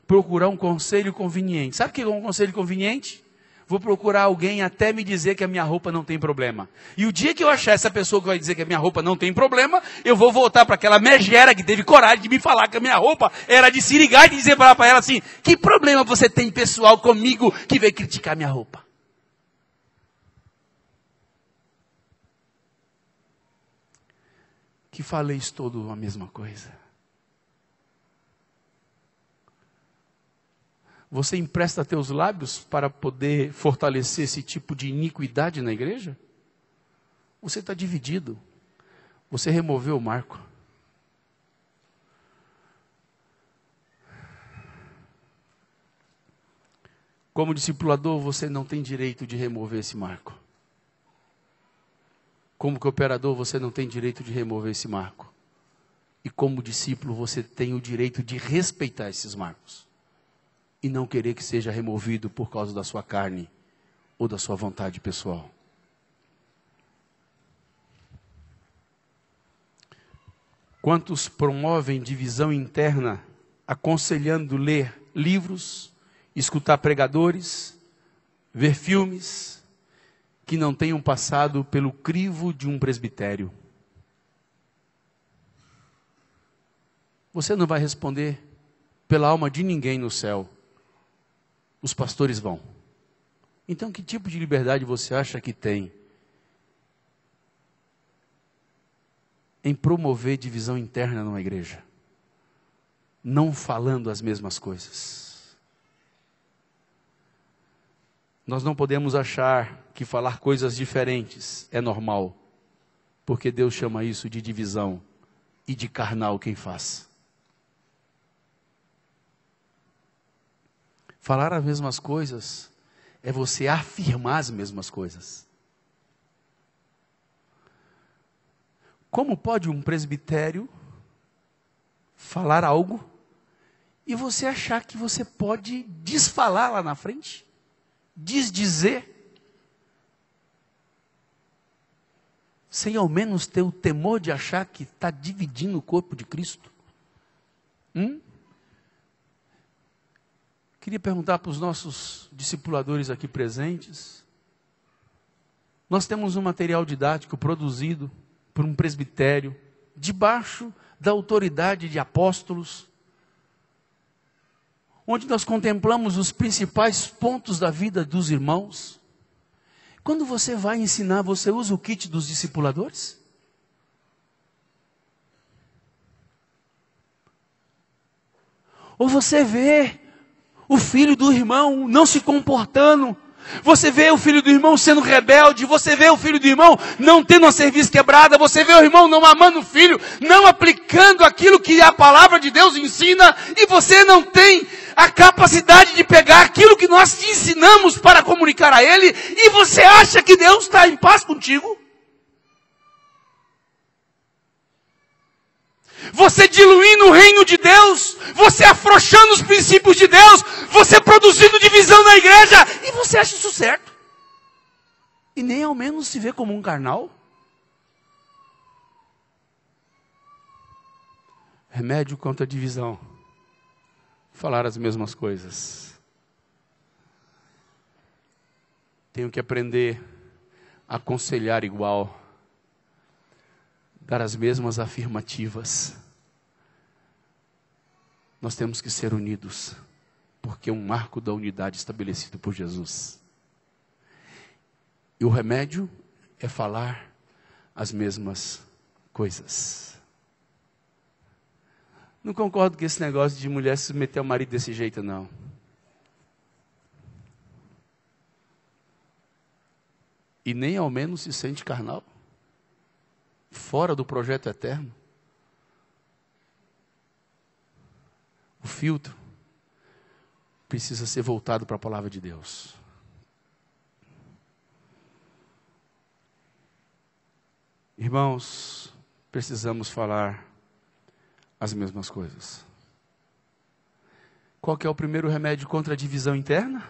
Procurar um conselho conveniente. Sabe o que é um conselho conveniente? Vou procurar alguém até me dizer que a minha roupa não tem problema. E o dia que eu achar essa pessoa que vai dizer que a minha roupa não tem problema, eu vou voltar para aquela megera que teve coragem de me falar que a minha roupa era de sirigar e dizer para ela assim: que problema você tem pessoal comigo que veio criticar minha roupa? Que faleis todo a mesma coisa. Você empresta teus lábios para poder fortalecer esse tipo de iniquidade na igreja? Você está dividido. Você removeu o marco. Como discipulador, você não tem direito de remover esse marco. Como cooperador, você não tem direito de remover esse marco. E como discípulo, você tem o direito de respeitar esses marcos. E não querer que seja removido por causa da sua carne ou da sua vontade pessoal. Quantos promovem divisão interna, aconselhando ler livros, escutar pregadores, ver filmes, que não tenham passado pelo crivo de um presbitério? Você não vai responder pela alma de ninguém no céu. Os pastores vão. Então, que tipo de liberdade você acha que tem em promover divisão interna numa igreja? Não falando as mesmas coisas. Nós não podemos achar que falar coisas diferentes é normal, porque Deus chama isso de divisão e de carnal quem faz. Falar as mesmas coisas é você afirmar as mesmas coisas. Como pode um presbitério falar algo e você achar que você pode desfalar lá na frente? Desdizer? Sem ao menos ter o temor de achar que está dividindo o corpo de Cristo? Queria perguntar para os nossos discipuladores aqui presentes. Nós temos um material didático produzido por um presbitério, debaixo da autoridade de apóstolos, onde nós contemplamos os principais pontos da vida dos irmãos. Quando você vai ensinar, você usa o kit dos discipuladores? Ou você vê o filho do irmão não se comportando, você vê o filho do irmão sendo rebelde, você vê o filho do irmão não tendo a cerviz quebrada, você vê o irmão não amando o filho, não aplicando aquilo que a palavra de Deus ensina, e você não tem a capacidade de pegar aquilo que nós te ensinamos para comunicar a ele, e você acha que Deus está em paz contigo? Você diluindo o reino de Deus, você afrouxando os princípios de Deus, você produzindo divisão na igreja, e você acha isso certo? E nem ao menos se vê como um carnal? Remédio contra a divisão: falar as mesmas coisas. Tenho que aprender a aconselhar igual. dar as mesmas afirmativas. Nós temos que ser unidos, porque é um marco da unidade estabelecido por Jesus. E o remédio é falar as mesmas coisas. Não concordo com esse negócio de mulher se submeter ao marido desse jeito, não. E nem ao menos se sente carnal, fora do projeto eterno. O filtro precisa ser voltado para a palavra de Deus. Irmãos, precisamos falar as mesmas coisas. Qual que é o primeiro remédio contra a divisão interna?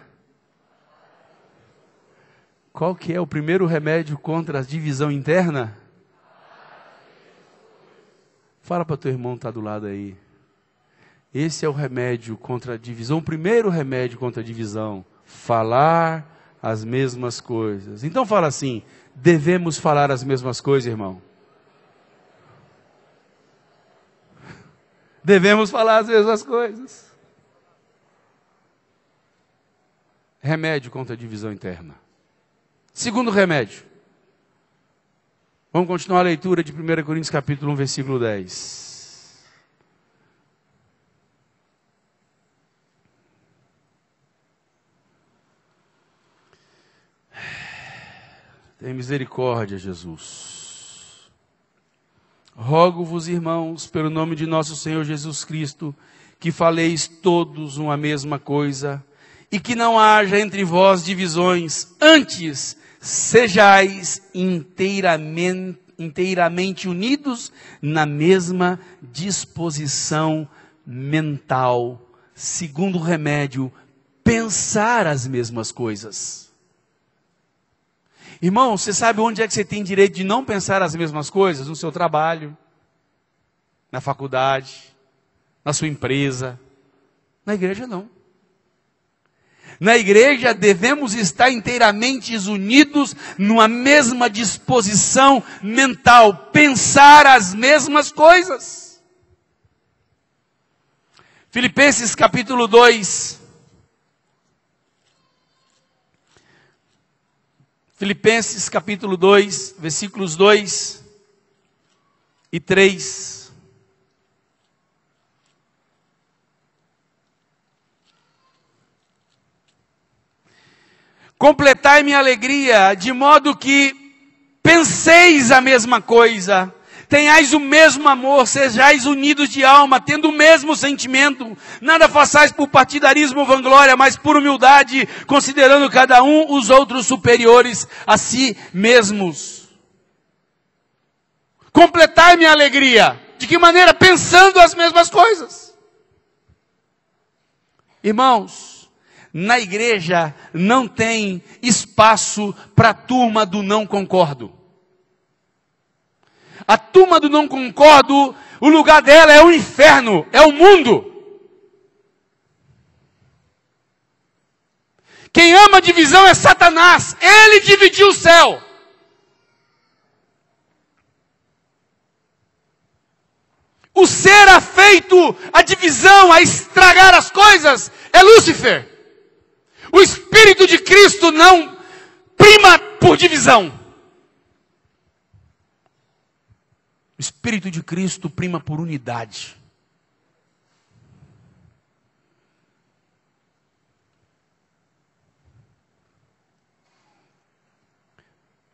Qual que é o primeiro remédio contra a divisão interna? Fala para o teu irmão que está do lado aí. Esse é o remédio contra a divisão. O primeiro remédio contra a divisão. Falar as mesmas coisas. Então fala assim, devemos falar as mesmas coisas, irmão. Devemos falar as mesmas coisas. Remédio contra a divisão interna. Segundo remédio. Vamos continuar a leitura de 1 Coríntios capítulo 1, versículo 10. Tem misericórdia, Jesus. Rogo-vos, irmãos, pelo nome de nosso Senhor Jesus Cristo, que faleis todos uma mesma coisa, e que não haja entre vós divisões, antes sejais inteiramente unidos na mesma disposição mental. Segundo remédio, pensar as mesmas coisas. Irmão, você sabe onde é que você tem direito de não pensar as mesmas coisas? No seu trabalho, na faculdade, na sua empresa. Na igreja não. Na igreja devemos estar inteiramente unidos numa mesma disposição mental, pensar as mesmas coisas. Filipenses capítulo 2. Filipenses capítulo 2, versículos 2 e 3. Completai minha alegria, de modo que penseis a mesma coisa, tenhais o mesmo amor, sejais unidos de alma, tendo o mesmo sentimento, nada façais por partidarismo ou vanglória, mas por humildade, considerando cada um os outros superiores a si mesmos. Completai minha alegria. De que maneira? Pensando as mesmas coisas. Irmãos, na igreja não tem espaço para a turma do não concordo. A turma do não concordo, o lugar dela é o inferno, é o mundo. Quem ama divisão é Satanás, ele dividiu o céu. O ser afeito à divisão, a estragar as coisas, é Lúcifer. O Espírito de Cristo não prima por divisão. O Espírito de Cristo prima por unidade.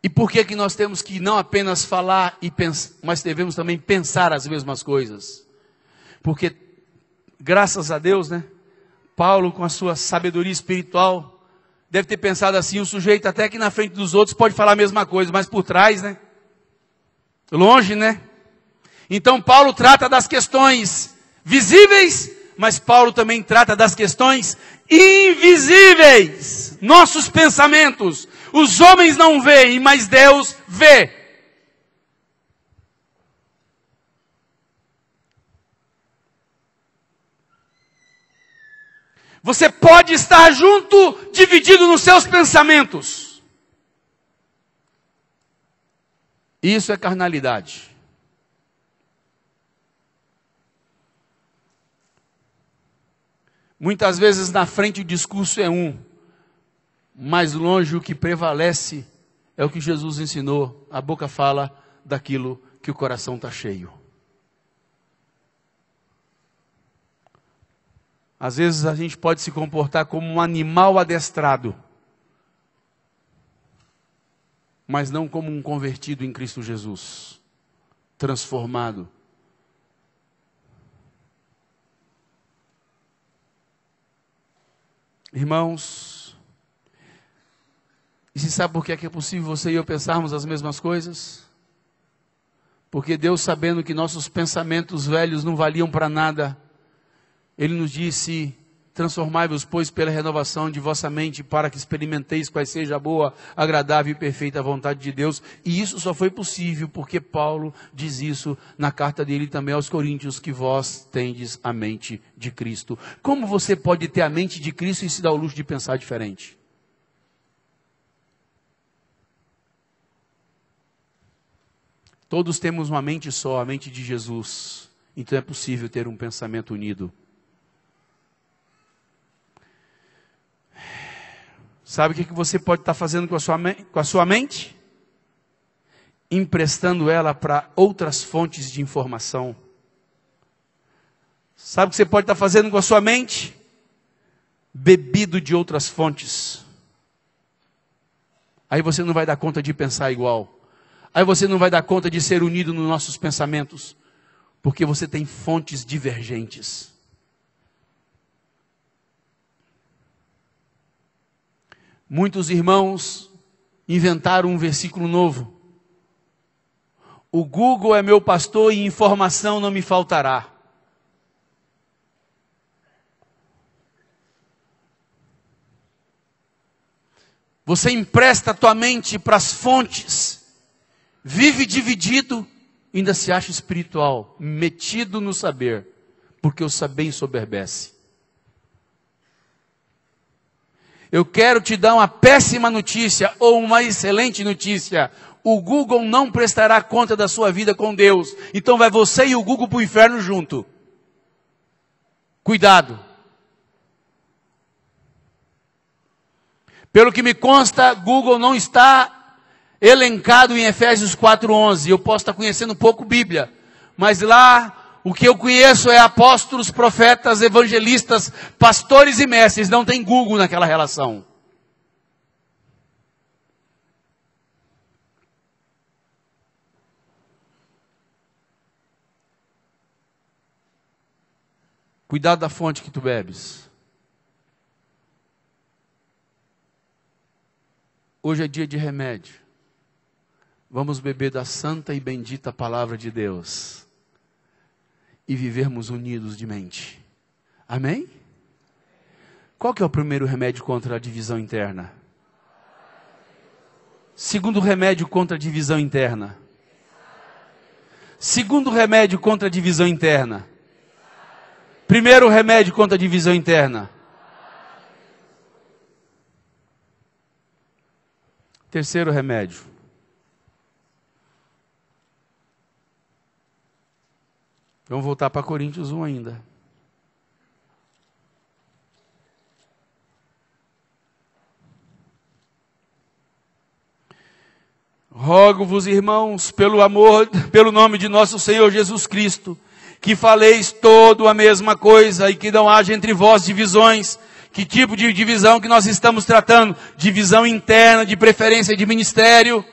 E por que nós temos que não apenas falar e pensar, mas devemos também pensar as mesmas coisas? Porque, graças a Deus, né? Paulo, com a sua sabedoria espiritual, deve ter pensado assim, o sujeito até que na frente dos outros pode falar a mesma coisa, mas por trás, né? Longe, né? Então Paulo trata das questões visíveis, mas Paulo também trata das questões invisíveis. Nossos pensamentos, os homens não veem, mas Deus vê. Você pode estar junto, dividido nos seus pensamentos. Isso é carnalidade. Muitas vezes na frente o discurso é um, mais longe o que prevalece é o que Jesus ensinou. A boca fala daquilo que o coração está cheio. Às vezes a gente pode se comportar como um animal adestrado, mas não como um convertido em Cristo Jesus, transformado. Irmãos, e se sabe por que é possível você e eu pensarmos as mesmas coisas? Porque Deus, sabendo que nossos pensamentos velhos não valiam para nada, Ele nos disse: transformai-vos, pois, pela renovação de vossa mente, para que experimenteis qual seja a boa, agradável e perfeita vontade de Deus. E isso só foi possível porque Paulo diz isso na carta dele também aos Coríntios, que vós tendes a mente de Cristo. Como você pode ter a mente de Cristo e se dar o luxo de pensar diferente? Todos temos uma mente só, a mente de Jesus. Então é possível ter um pensamento unido. Sabe o que você pode estar fazendo com a sua mente? Emprestando ela para outras fontes de informação. Sabe o que você pode estar fazendo com a sua mente? Bebido de outras fontes. Aí você não vai dar conta de pensar igual. Aí você não vai dar conta de ser unido nos nossos pensamentos. Porque você tem fontes divergentes. Muitos irmãos inventaram um versículo novo. O Google é meu pastor e informação não me faltará. Você empresta a tua mente para as fontes, vive dividido, ainda se acha espiritual, metido no saber, porque o saber ensoberbece. Eu quero te dar uma péssima notícia ou uma excelente notícia. O Google não prestará conta da sua vida com Deus. Então vai você e o Google para o inferno junto. Cuidado. Pelo que me consta, Google não está elencado em Efésios 4:11. Eu posso estar conhecendo pouco Bíblia, mas lá o que eu conheço é apóstolos, profetas, evangelistas, pastores e mestres. Não tem Google naquela relação. Cuidado da fonte que tu bebes. Hoje é dia de remédio. Vamos beber da santa e bendita palavra de Deus. E vivermos unidos de mente. Amém? Qual que é o primeiro remédio contra a divisão interna? Segundo remédio contra a divisão interna. Segundo remédio contra a divisão interna. Primeiro remédio contra a divisão interna. Terceiro remédio. Vamos voltar para Coríntios 1 ainda. Rogo-vos, irmãos, pelo nome de nosso Senhor Jesus Cristo, que faleis todo a mesma coisa e que não haja entre vós divisões. Que tipo de divisão que nós estamos tratando? Divisão interna, de preferência de ministério.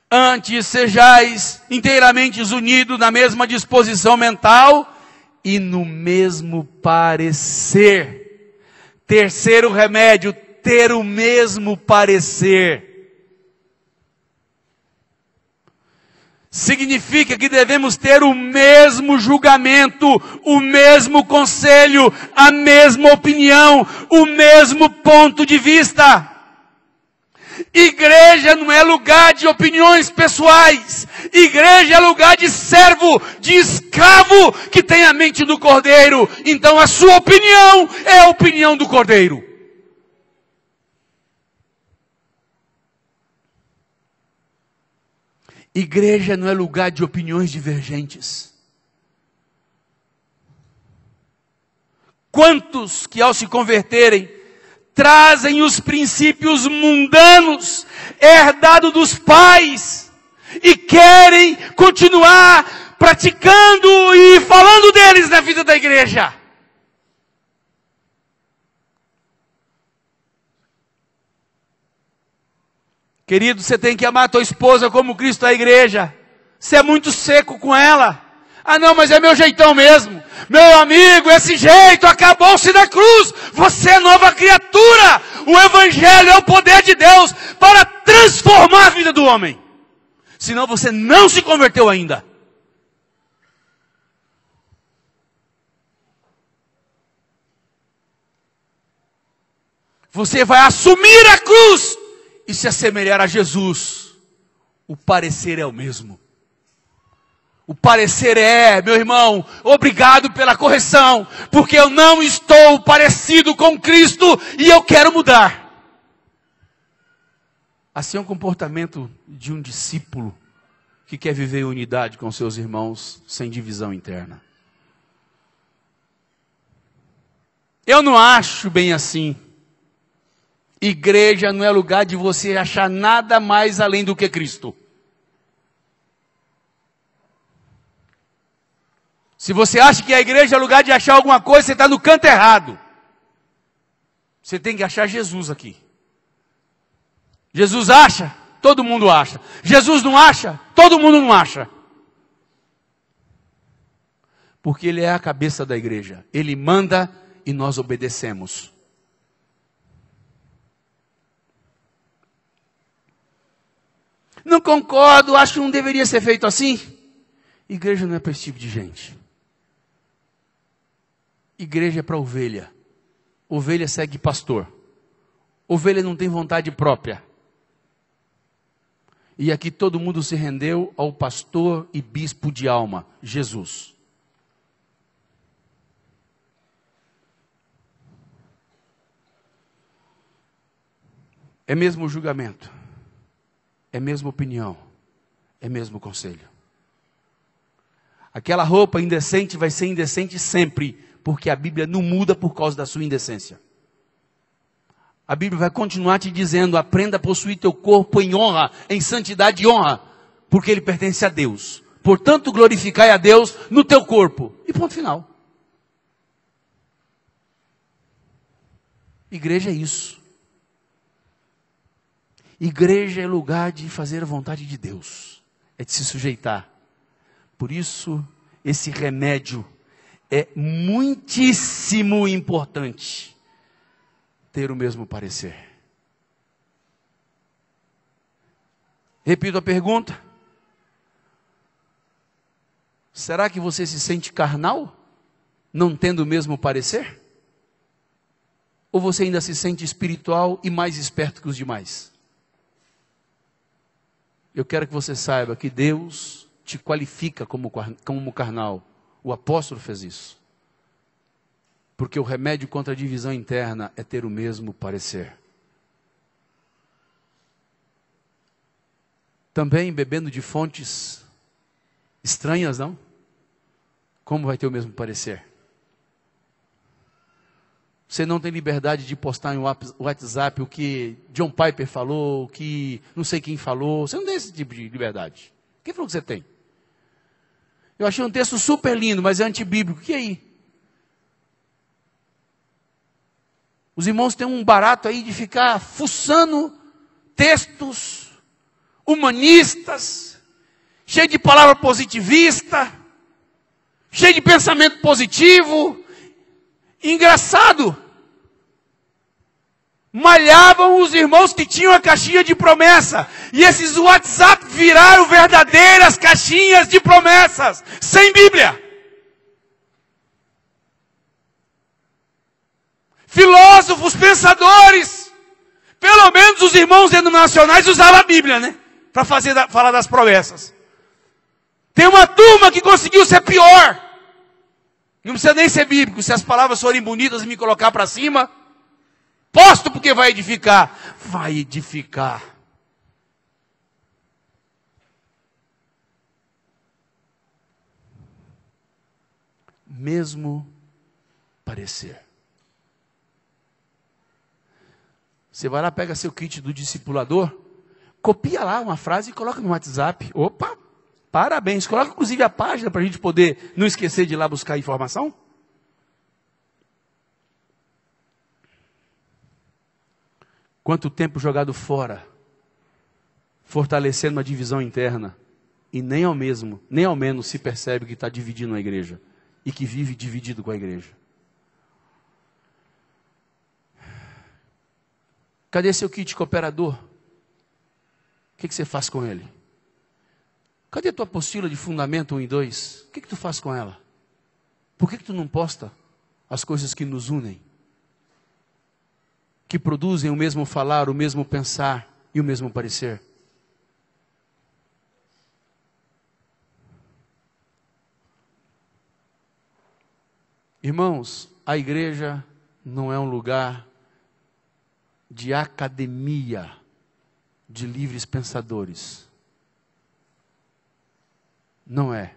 Antes sejais inteiramente unidos na mesma disposição mental e no mesmo parecer. Terceiro remédio, ter o mesmo parecer. Significa que devemos ter o mesmo julgamento, o mesmo conselho, a mesma opinião, o mesmo ponto de vista. Igreja não é lugar de opiniões pessoais. Igreja é lugar de servo, de escravo que tem a mente do Cordeiro. Então a sua opinião é a opinião do Cordeiro. Igreja não é lugar de opiniões divergentes. Quantos que ao se converterem, trazem os princípios mundanos, herdados dos pais, e querem continuar praticando e falando deles na vida da igreja. Querido, você tem que amar a tua esposa como Cristo a igreja. Você é muito seco com ela. Ah não, mas é meu jeitão mesmo. Meu amigo, esse jeito acabou-se na cruz. Você é nova criatura. O Evangelho é o poder de Deus para transformar a vida do homem. Senão você não se converteu ainda. Você vai assumir a cruz e se assemelhar a Jesus. O parecer é o mesmo. O parecer é, meu irmão, obrigado pela correção, porque eu não estou parecido com Cristo e eu quero mudar. Assim é o comportamento de um discípulo que quer viver em unidade com seus irmãos, sem divisão interna. Eu não acho bem assim. Igreja não é lugar de você achar nada mais além do que Cristo. Se você acha que a igreja é lugar de achar alguma coisa, você está no canto errado. Você tem que achar Jesus aqui. Jesus acha, todo mundo acha. Jesus não acha, todo mundo não acha. Porque Ele é a cabeça da igreja. Ele manda e nós obedecemos. Não concordo, acho que não deveria ser feito assim. Igreja não é para esse tipo de gente. Igreja é para ovelha. Ovelha segue pastor. Ovelha não tem vontade própria. E aqui todo mundo se rendeu ao pastor e bispo de alma, Jesus. É mesmo julgamento. É mesma opinião, é mesmo conselho. Aquela roupa indecente vai ser indecente sempre, porque a Bíblia não muda por causa da sua indecência. A Bíblia vai continuar te dizendo, aprenda a possuir teu corpo em honra, em santidade e honra, porque ele pertence a Deus. Portanto, glorificai a Deus no teu corpo. E ponto final. Igreja é isso. Igreja é lugar de fazer a vontade de Deus, é de se sujeitar. Por isso, esse remédio é muitíssimo importante, ter o mesmo parecer. Repito a pergunta. Será que você se sente carnal, não tendo o mesmo parecer? Ou você ainda se sente espiritual e mais esperto que os demais? Eu quero que você saiba que Deus te qualifica como carnal. O apóstolo fez isso. Porque o remédio contra a divisão interna é ter o mesmo parecer. Também bebendo de fontes estranhas, não? Como vai ter o mesmo parecer? Você não tem liberdade de postar em WhatsApp o que John Piper falou, o que não sei quem falou. Você não tem esse tipo de liberdade. Quem falou que você tem? Eu achei um texto super lindo, mas é antibíblico. E aí? Os irmãos têm um barato aí de ficar fuçando textos humanistas, cheio de palavra positivista, cheio de pensamento positivo. Engraçado, malhavam os irmãos que tinham a caixinha de promessa, e esses WhatsApp viraram verdadeiras caixinhas de promessas, sem Bíblia. Filósofos, pensadores, pelo menos os irmãos denominacionais usavam a Bíblia, né? Para falar das promessas. Tem uma turma que conseguiu ser pior. Não precisa nem ser bíblico. Se as palavras forem bonitas e me colocar para cima, posto porque vai edificar. Vai edificar. Mesmo parecer. Você vai lá, pega seu kit do discipulador, copia lá uma frase e coloca no WhatsApp. Opa, parabéns. Coloca inclusive a página para a gente poder não esquecer de ir lá buscar informação. Quanto tempo jogado fora, fortalecendo uma divisão interna, e nem ao menos se percebe que está dividindo a igreja, e que vive dividido com a igreja. Cadê seu kit cooperador? O que você faz com ele? Cadê tua apostila de fundamento 1 e 2? O que tu faz com ela? Por que tu não posta as coisas que nos unem? Que produzem o mesmo falar, o mesmo pensar e o mesmo parecer? Irmãos, a igreja não é um lugar de academia de livres pensadores. Não é.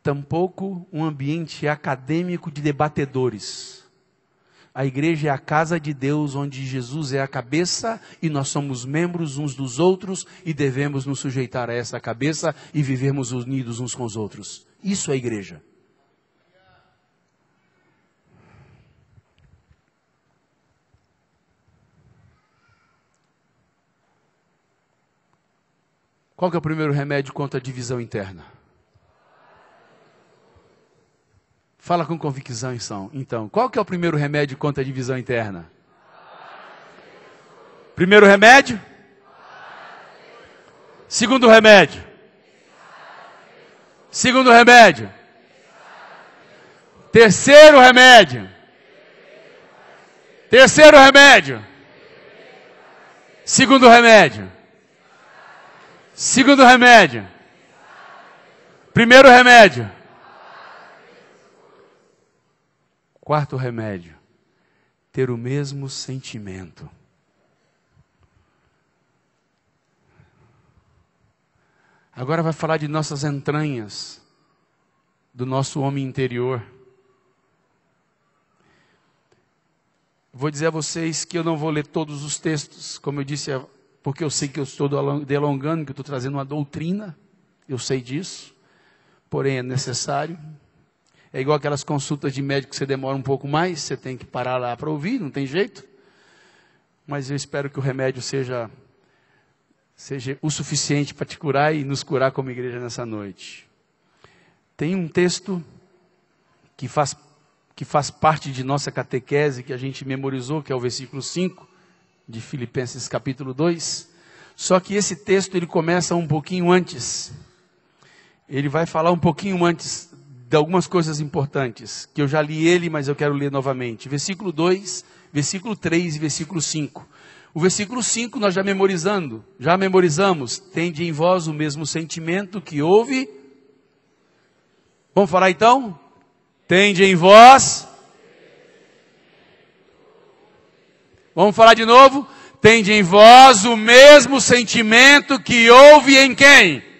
Tampouco um ambiente acadêmico de debatedores. A igreja é a casa de Deus, onde Jesus é a cabeça e nós somos membros uns dos outros e devemos nos sujeitar a essa cabeça e vivermos unidos uns com os outros. Isso é a igreja. Qual que é o primeiro remédio contra a divisão interna? Fala com convicção, então. Qual que é o primeiro remédio contra a divisão interna? Primeiro remédio? Segundo remédio? Segundo remédio? Terceiro remédio? Terceiro remédio? Segundo remédio? Segundo remédio? Primeiro remédio? Quarto remédio, ter o mesmo sentimento. Agora vai falar de nossas entranhas, do nosso homem interior. Vou dizer a vocês que eu não vou ler todos os textos, como eu disse, porque eu sei que eu estou delongando, que eu estou trazendo uma doutrina, eu sei disso, porém é necessário. É igual aquelas consultas de médico que você demora um pouco mais, você tem que parar lá para ouvir, não tem jeito. Mas eu espero que o remédio seja o suficiente para te curar e nos curar como igreja nessa noite. Tem um texto que faz parte de nossa catequese, que a gente memorizou, que é o versículo 5 de Filipenses capítulo 2. Só que esse texto ele começa um pouquinho antes. Ele vai falar um pouquinho antes de algumas coisas importantes, que eu já li ele, mas eu quero ler novamente. Versículo 2, versículo 3 e versículo 5. O versículo 5 nós já memorizamos. Tende em vós o mesmo sentimento que houve. Vamos falar então? Tende em vós. Vamos falar de novo? Tende em vós o mesmo sentimento que houve em quem?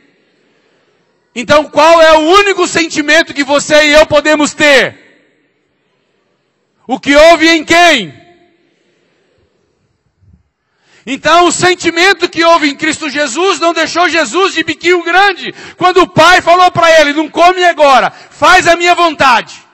Então, qual é o único sentimento que você e eu podemos ter? O que houve em quem? Então, o sentimento que houve em Cristo Jesus não deixou Jesus de biquinho grande. Quando o Pai falou para ele, não come agora, faz a minha vontade.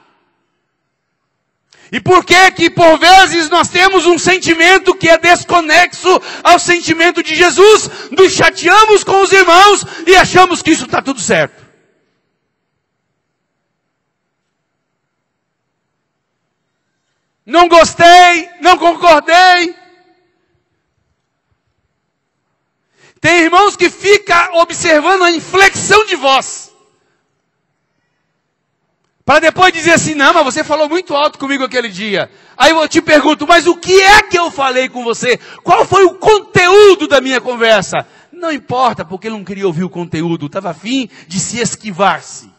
E por que por vezes nós temos um sentimento que é desconexo ao sentimento de Jesus? Nos chateamos com os irmãos e achamos que isso está tudo certo. Não gostei, não concordei. Tem irmãos que ficam observando a inflexão de voz. Para depois dizer assim, não, mas você falou muito alto comigo aquele dia. Aí eu te pergunto, mas o que é que eu falei com você? Qual foi o conteúdo da minha conversa? Não importa, porque ele não queria ouvir o conteúdo, estava a fim de se esquivar-se.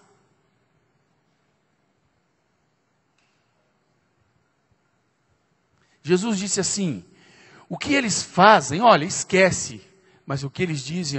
Jesus disse assim, o que eles fazem, olha, esquece. Mas o que eles dizem,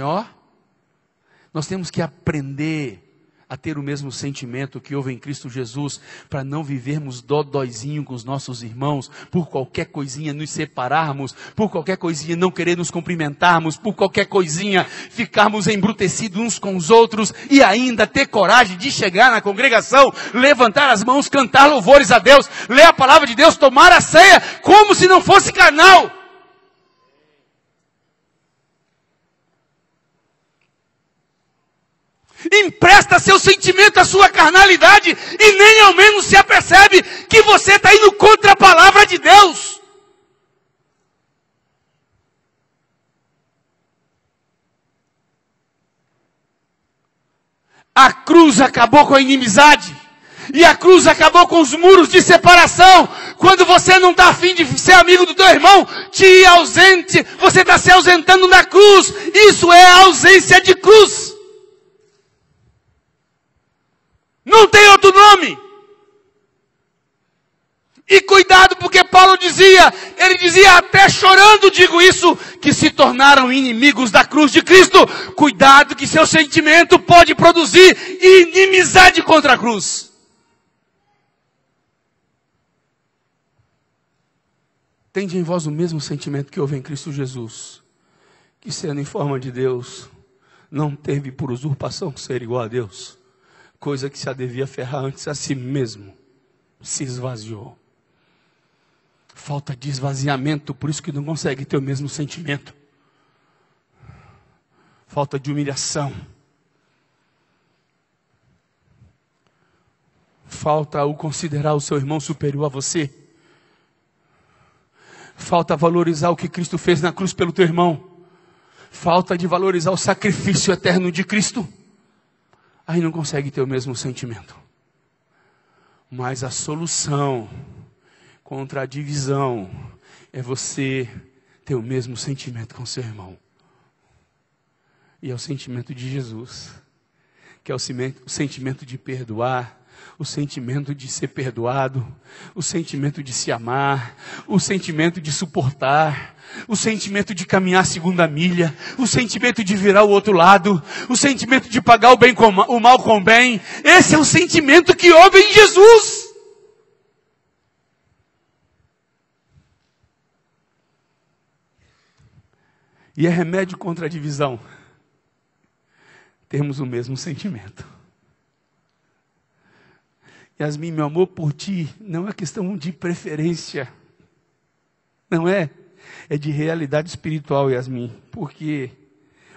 nós temos que aprender a ter o mesmo sentimento que houve em Cristo Jesus, para não vivermos dodóizinho com os nossos irmãos, por qualquer coisinha nos separarmos, por qualquer coisinha não querer nos cumprimentarmos, por qualquer coisinha ficarmos embrutecidos uns com os outros, e ainda ter coragem de chegar na congregação, levantar as mãos, cantar louvores a Deus, ler a palavra de Deus, tomar a ceia, como se não fosse carnal. Empresta seu sentimento à sua carnalidade e nem ao menos se apercebe que você está indo contra a palavra de Deus. A cruz acabou com a inimizade. E a cruz acabou com os muros de separação. Quando você não está afim de ser amigo do teu irmão, você está se ausentando da cruz. Isso é a ausência de cruz. Não tem outro nome. E cuidado, porque Paulo dizia, ele dizia, até chorando digo isso, que se tornaram inimigos da cruz de Cristo. Cuidado que seu sentimento pode produzir inimizade contra a cruz. Tende em vós o mesmo sentimento que houve em Cristo Jesus, que sendo em forma de Deus, não teve por usurpação ser igual a Deus, coisa que se a devia aferrar antes a si mesmo, se esvaziou. Falta de esvaziamento, por isso que não consegue ter o mesmo sentimento. Falta de humilhação. Falta o considerar o seu irmão superior a você. Falta valorizar o que Cristo fez na cruz pelo teu irmão. Falta de valorizar o sacrifício eterno de Cristo. Aí não consegue ter o mesmo sentimento. Mas a solução contra a divisão é você ter o mesmo sentimento com seu irmão. E é o sentimento de Jesus, que é o sentimento de perdoar, o sentimento de ser perdoado, o sentimento de se amar, o sentimento de suportar, o sentimento de caminhar a segunda milha, o sentimento de virar o outro lado, o sentimento de pagar o mal com o bem. Esse é o sentimento que houve em Jesus. E é remédio contra a divisão. Temos o mesmo sentimento. Yasmin, meu amor por ti não é questão de preferência. Não é. É de realidade espiritual, Yasmin. Porque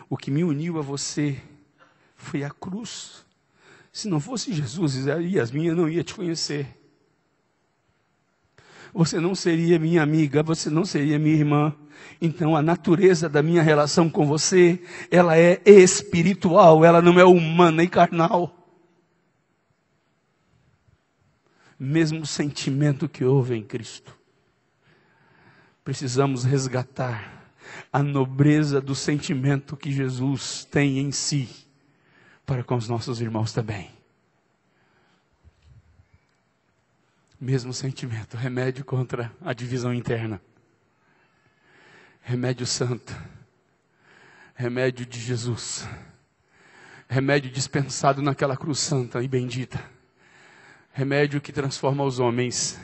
o que me uniu a você foi a cruz. Se não fosse Jesus, Yasmin, eu não ia te conhecer. Você não seria minha amiga, você não seria minha irmã. Então a natureza da minha relação com você, ela é espiritual, ela não é humana e carnal. Mesmo sentimento que houve em Cristo. Precisamos resgatar a nobreza do sentimento que Jesus tem em si, para com os nossos irmãos também. Mesmo sentimento, remédio contra a divisão interna. Remédio santo. Remédio de Jesus. Remédio dispensado naquela cruz santa e bendita. Remédio que transforma os homens.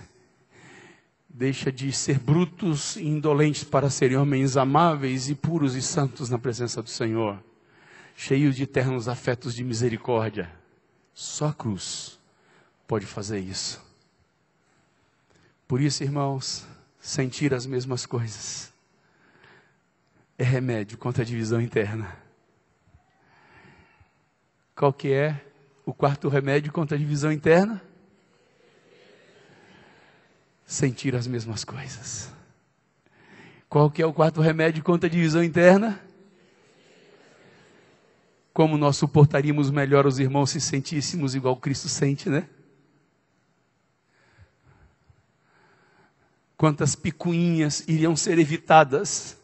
Deixa de ser brutos e indolentes para serem homens amáveis e puros e santos na presença do Senhor. Cheios de eternos afetos de misericórdia. Só a cruz pode fazer isso. Por isso, irmãos, sentir as mesmas coisas é remédio contra a divisão interna. Qual que é o quarto remédio contra a divisão interna? Sentir as mesmas coisas. Qual que é o quarto remédio contra a divisão interna? Como nós suportaríamos melhor os irmãos se sentíssemos igual Cristo sente, né? Quantas picuinhas iriam ser evitadas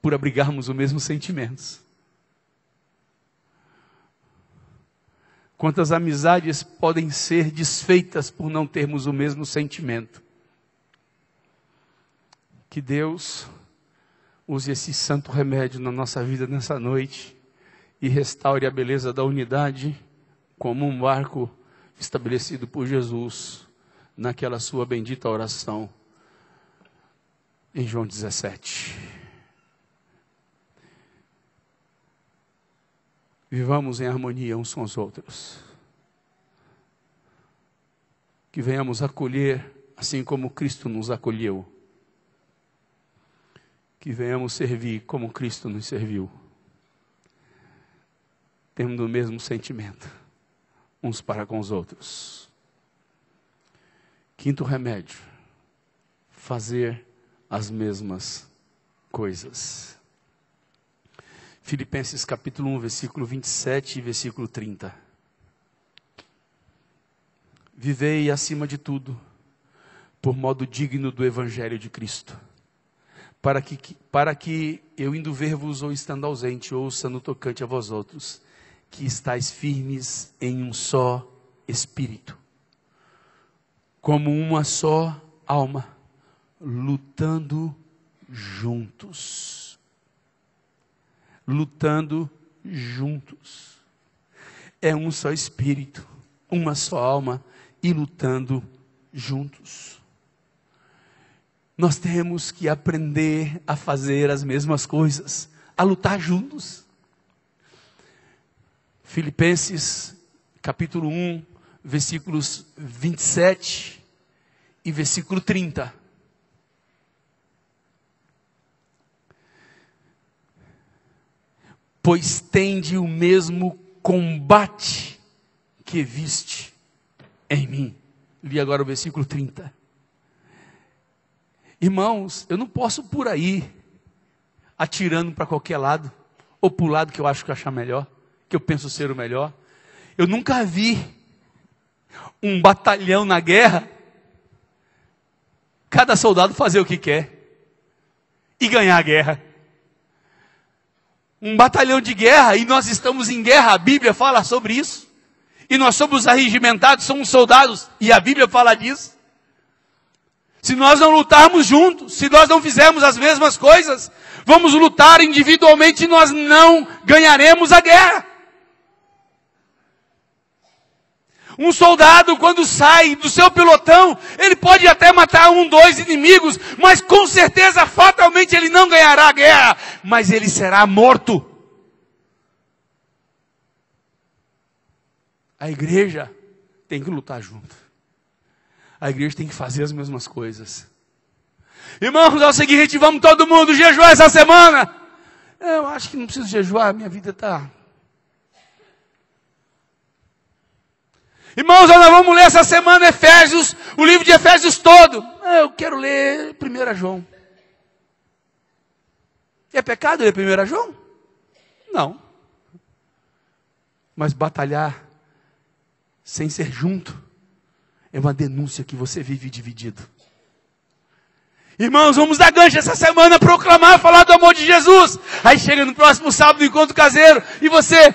por abrigarmos os mesmos sentimentos. Quantas amizades podem ser desfeitas por não termos o mesmo sentimento. Que Deus use esse santo remédio na nossa vida nessa noite e restaure a beleza da unidade como um marco estabelecido por Jesus naquela sua bendita oração em João 17. Vivamos em harmonia uns com os outros. Que venhamos acolher assim como Cristo nos acolheu. Que venhamos servir como Cristo nos serviu. Temos o mesmo sentimento, uns para com os outros. Quinto remédio, fazer as mesmas coisas. Filipenses capítulo 1, versículo 27 e versículo 30. Vivei acima de tudo, por modo digno do Evangelho de Cristo, para que eu indo ver-vos ou estando ausente, ouça no tocante a vós outros, que estáis firmes em um só Espírito, como uma só alma, lutando juntos. Lutando juntos. É um só Espírito, uma só alma e lutando juntos. Nós temos que aprender a fazer as mesmas coisas, a lutar juntos. Filipenses capítulo 1, versículos 27 e versículo 30. Pois tende o mesmo combate que viste em mim. Li agora o versículo 30. Irmãos, eu não posso por aí atirando para qualquer lado, ou para o lado que eu acho que eu achar melhor, que eu penso ser o melhor. Eu nunca vi um batalhão na guerra, cada soldado fazer o que quer e ganhar a guerra. Um batalhão de guerra, e nós estamos em guerra, a Bíblia fala sobre isso. E nós somos arregimentados, somos soldados, e a Bíblia fala disso. Se nós não lutarmos juntos, se nós não fizermos as mesmas coisas, vamos lutar individualmente e nós não ganharemos a guerra. Um soldado, quando sai do seu pelotão, ele pode até matar 1, 2 inimigos, mas com certeza, fatalmente, ele não ganhará a guerra, mas ele será morto. A igreja tem que lutar junto. A igreja tem que fazer as mesmas coisas. Irmãos, é o seguinte, vamos todo mundo jejuar essa semana. Eu acho que não preciso jejuar, minha vida está... Irmãos, nós vamos ler essa semana Efésios, o livro de Efésios todo. Eu quero ler 1 João. É pecado ler 1 João? Não. Mas batalhar sem ser junto é uma denúncia que você vive dividido. Irmãos, vamos dar gancho essa semana, proclamar, falar do amor de Jesus. Aí chega no próximo sábado, encontro caseiro, e você...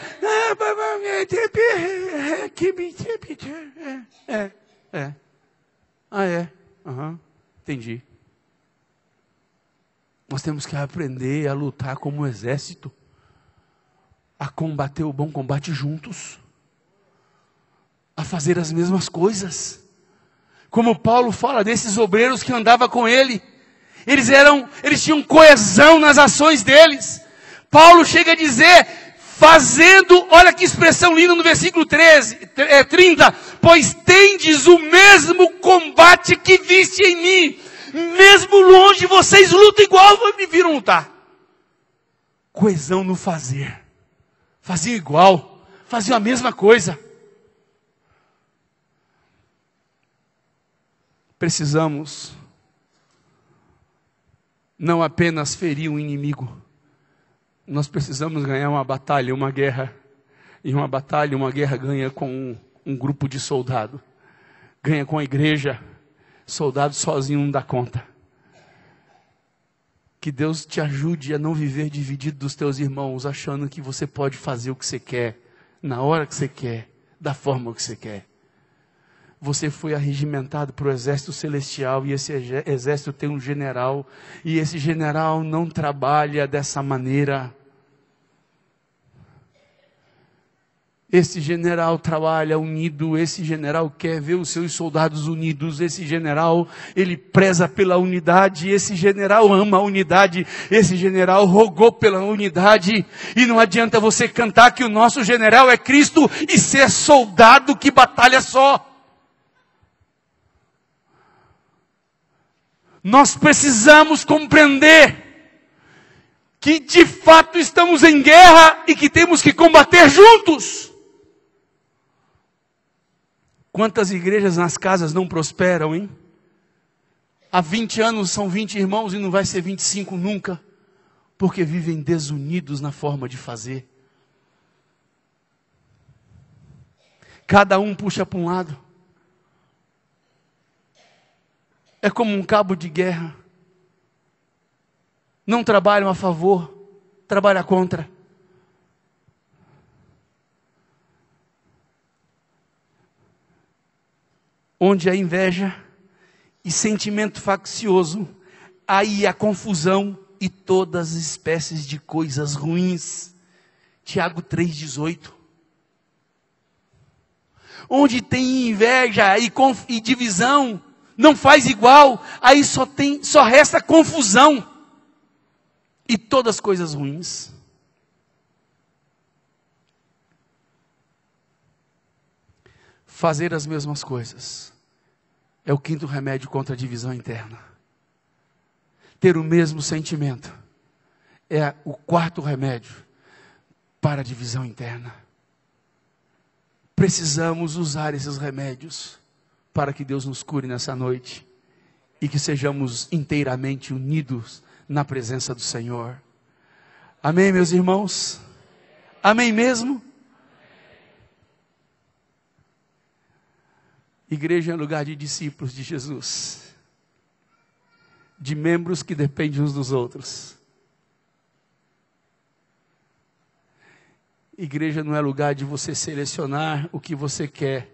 Entendi. Nós temos que aprender a lutar como um exército, a combater o bom combate juntos, a fazer as mesmas coisas. Como Paulo fala desses obreiros que andavam com ele, eles tinham coesão nas ações deles. Paulo chega a dizer, fazendo, olha que expressão linda no versículo 30, pois tendes o mesmo combate que viste em mim, mesmo longe vocês lutam igual me viram lutar. Coesão no fazer, faziam igual, faziam a mesma coisa. Precisamos não apenas ferir um inimigo, nós precisamos ganhar uma batalha, uma guerra. E uma batalha, uma guerra ganha com um grupo de soldado, ganha com a igreja. Soldado sozinho não dá conta. Que Deus te ajude a não viver dividido dos teus irmãos, achando que você pode fazer o que você quer, na hora que você quer, da forma que você quer. Você foi arregimentado para o exército celestial, e esse exército tem um general, e esse general não trabalha dessa maneira. Esse general trabalha unido, esse general quer ver os seus soldados unidos, esse general, ele preza pela unidade, esse general ama a unidade, esse general rogou pela unidade, e não adianta você cantar que o nosso general é Cristo e ser soldado que batalha só. Nós precisamos compreender que de fato estamos em guerra e que temos que combater juntos. Quantas igrejas nas casas não prosperam, hein? Há 20 anos são 20 irmãos e não vai ser 25 nunca, porque vivem desunidos na forma de fazer. Cada um puxa para um lado. É como um cabo de guerra. Não trabalham a favor, trabalham contra. Onde há inveja e sentimento faccioso, aí há confusão e todas as espécies de coisas ruins. Tiago 3,18. Onde tem inveja e divisão, não faz igual, aí só resta confusão e todas as coisas ruins. Fazer as mesmas coisas é o quinto remédio contra a divisão interna. Ter o mesmo sentimento é o quarto remédio para a divisão interna. Precisamos usar esses remédios para que Deus nos cure nessa noite e que sejamos inteiramente unidos na presença do Senhor. Amém, meus irmãos? Amém mesmo? Igreja é lugar de discípulos de Jesus, de membros que dependem uns dos outros. Igreja não é lugar de você selecionar o que você quer.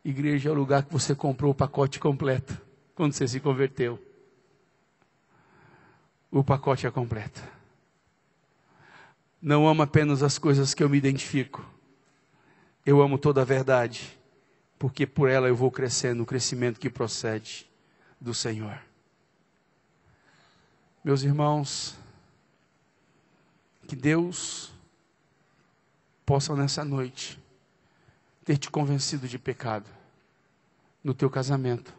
Igreja é o lugar que você comprou o pacote completo, quando você se converteu. O pacote é completo. Não amo apenas as coisas que eu me identifico. Eu amo toda a verdade, porque por ela eu vou crescendo, o crescimento que procede do Senhor. Meus irmãos, que Deus possa nessa noite ter te convencido de pecado no teu casamento,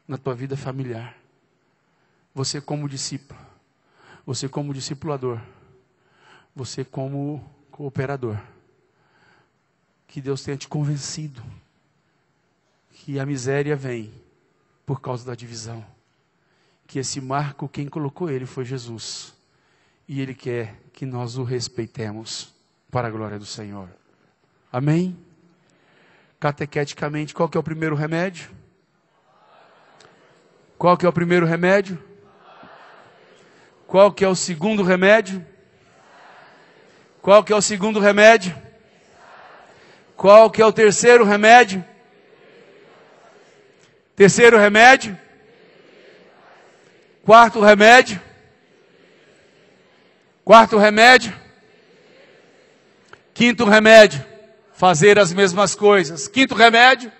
na tua vida familiar. Você como discípulo, você como discipulador, você como cooperador. Que Deus tenha te convencido que a miséria vem por causa da divisão. Que esse marco, quem colocou ele foi Jesus. E Ele quer que nós o respeitemos para a glória do Senhor. Amém? Catequeticamente, qual que é o primeiro remédio? Qual que é o primeiro remédio? Qual que é o segundo remédio? Qual que é o segundo remédio? Qual que é o terceiro remédio? Terceiro remédio? Quarto remédio? Quarto remédio? Quinto remédio? Fazer as mesmas coisas. Quinto remédio?